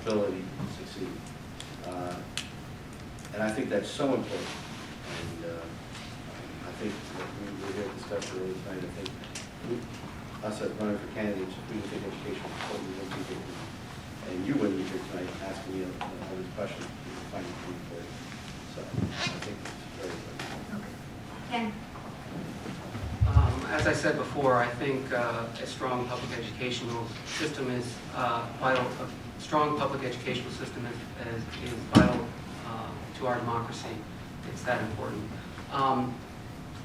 ability to succeed. And I think that's so important. And I think that we here discussed earlier tonight, I think us as running for candidates, if we think education is important, we wouldn't be here. And you wouldn't be here tonight asking me all these questions, we would find it pretty important. So I think it's very important. Ken? As I said before, I think a strong public educational system is vital. A strong public educational system is vital to our democracy. It's that important.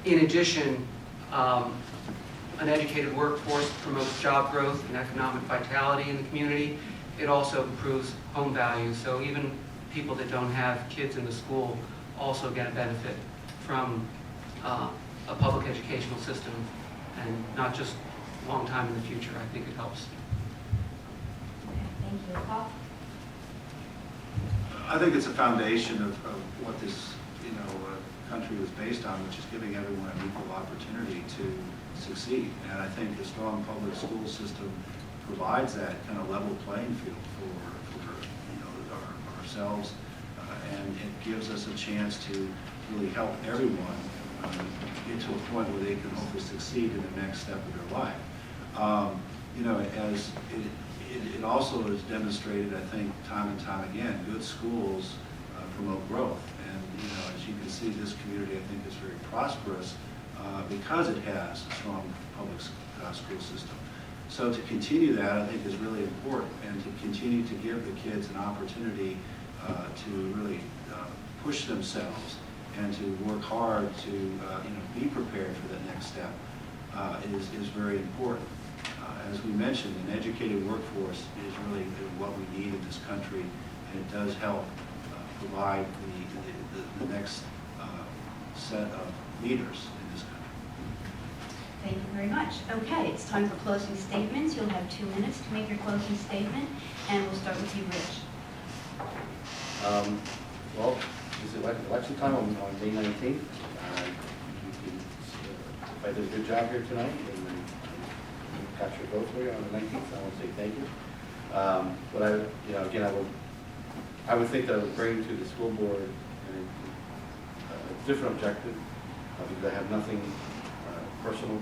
In addition, an educated workforce promotes job growth and economic vitality in the community. It also improves home values. So even people that don't have kids in the school also get a benefit from a public educational system, and not just a long time in the future. I think it helps. Okay, thank you. Paul? I think it's a foundation of what this, country was based on, which is giving everyone an equal opportunity to succeed. And I think a strong public school system provides that kind of level playing field for ourselves, and it gives us a chance to really help everyone get to a point where they can hopefully succeed in the next step of their life. As it also is demonstrated, I think, time and time again, good schools promote growth. And, as you can see, this community, I think, is very prosperous because it has a strong public school system. So to continue that, I think, is really important, and to continue to give the kids an opportunity to really push themselves and to work hard to be prepared for that next step is very important. As we mentioned, an educated workforce is really what we need in this country, and it does help provide the next set of leaders in this country. Thank you very much. Okay, it's time for closing statements. You'll have 2 minutes to make your closing statement, and we'll start with you, Rich. Well, it's election time on May 19th. If I did a good job here tonight, and got your vote for you on the 19th, I want to say thank you. But I would think that I would bring to the school board a different objective, because I have nothing personal,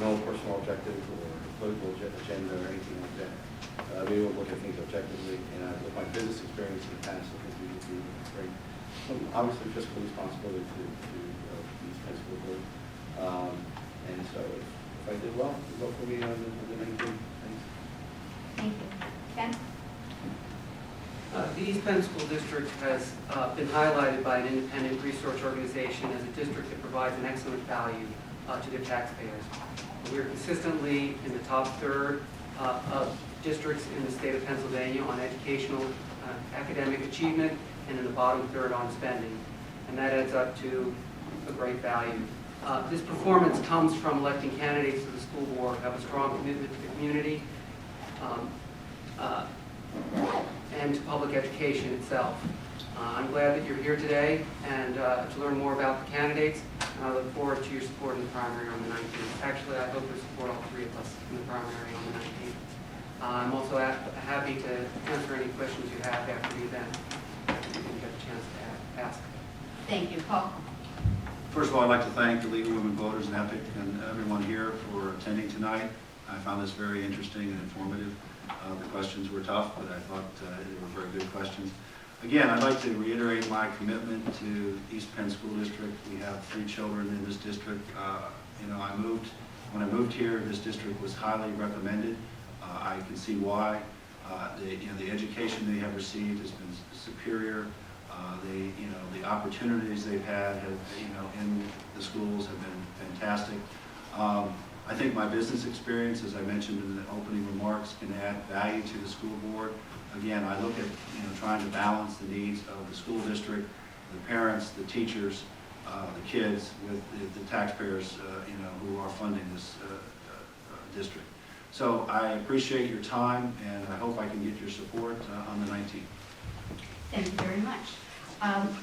no personal objective or political agenda or anything like that. I'll be able to look at things objectively, and with my business experience in the past, I think we would be great. Obviously, fiscal responsibility to the East Penn School Board. And so if I did well, vote for me on the 19th. Thanks. Thank you. Ken? The East Penn School District has been highlighted by an independent research organization as a district that provides an excellent value to their taxpayers. We're consistently in the top third of districts in the state of Pennsylvania on educational academic achievement, and in the bottom third on spending. And that adds up to a great value. This performance comes from electing candidates to the school board who have a strong commitment to the community and to public education itself. I'm glad that you're here today and to learn more about the candidates, and I look forward to your support in the primary on the 19th. Actually, I hope to support all three of us in the primary on the 19th. I'm also happy to answer any questions you have after the event, if you didn't get a chance to ask. Thank you. Paul? First of all, I'd like to thank the League of Women Voters and EPIC and everyone here for attending tonight. I found this very interesting and informative. The questions were tough, but I thought they were very good questions. Again, I'd like to reiterate my commitment to East Penn School District. We have 3 children in this district. When I moved here, this district was highly recommended. I can see why. The education they have received has been superior. The opportunities they've had in the schools have been fantastic. I think my business experience, as I mentioned in the opening remarks, can add value to the school board. Again, I look at trying to balance the needs of the school district, the parents, the teachers, the kids, with the taxpayers who are funding this district. So I appreciate your time, and I hope I can get your support on the 19th. Thank you very much.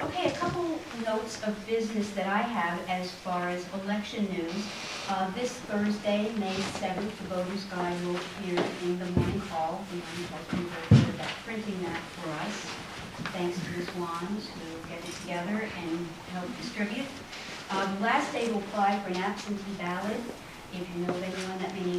Okay, a couple notes of business that I have as far as election news. This Thursday, May 7th, the Voters Guide will appear in the Morning Call. We have been very good about printing that for us. Thanks to Ms. Wands, who get it together and help distribute. The last day to apply for an absentee ballot, if you know of anyone that may need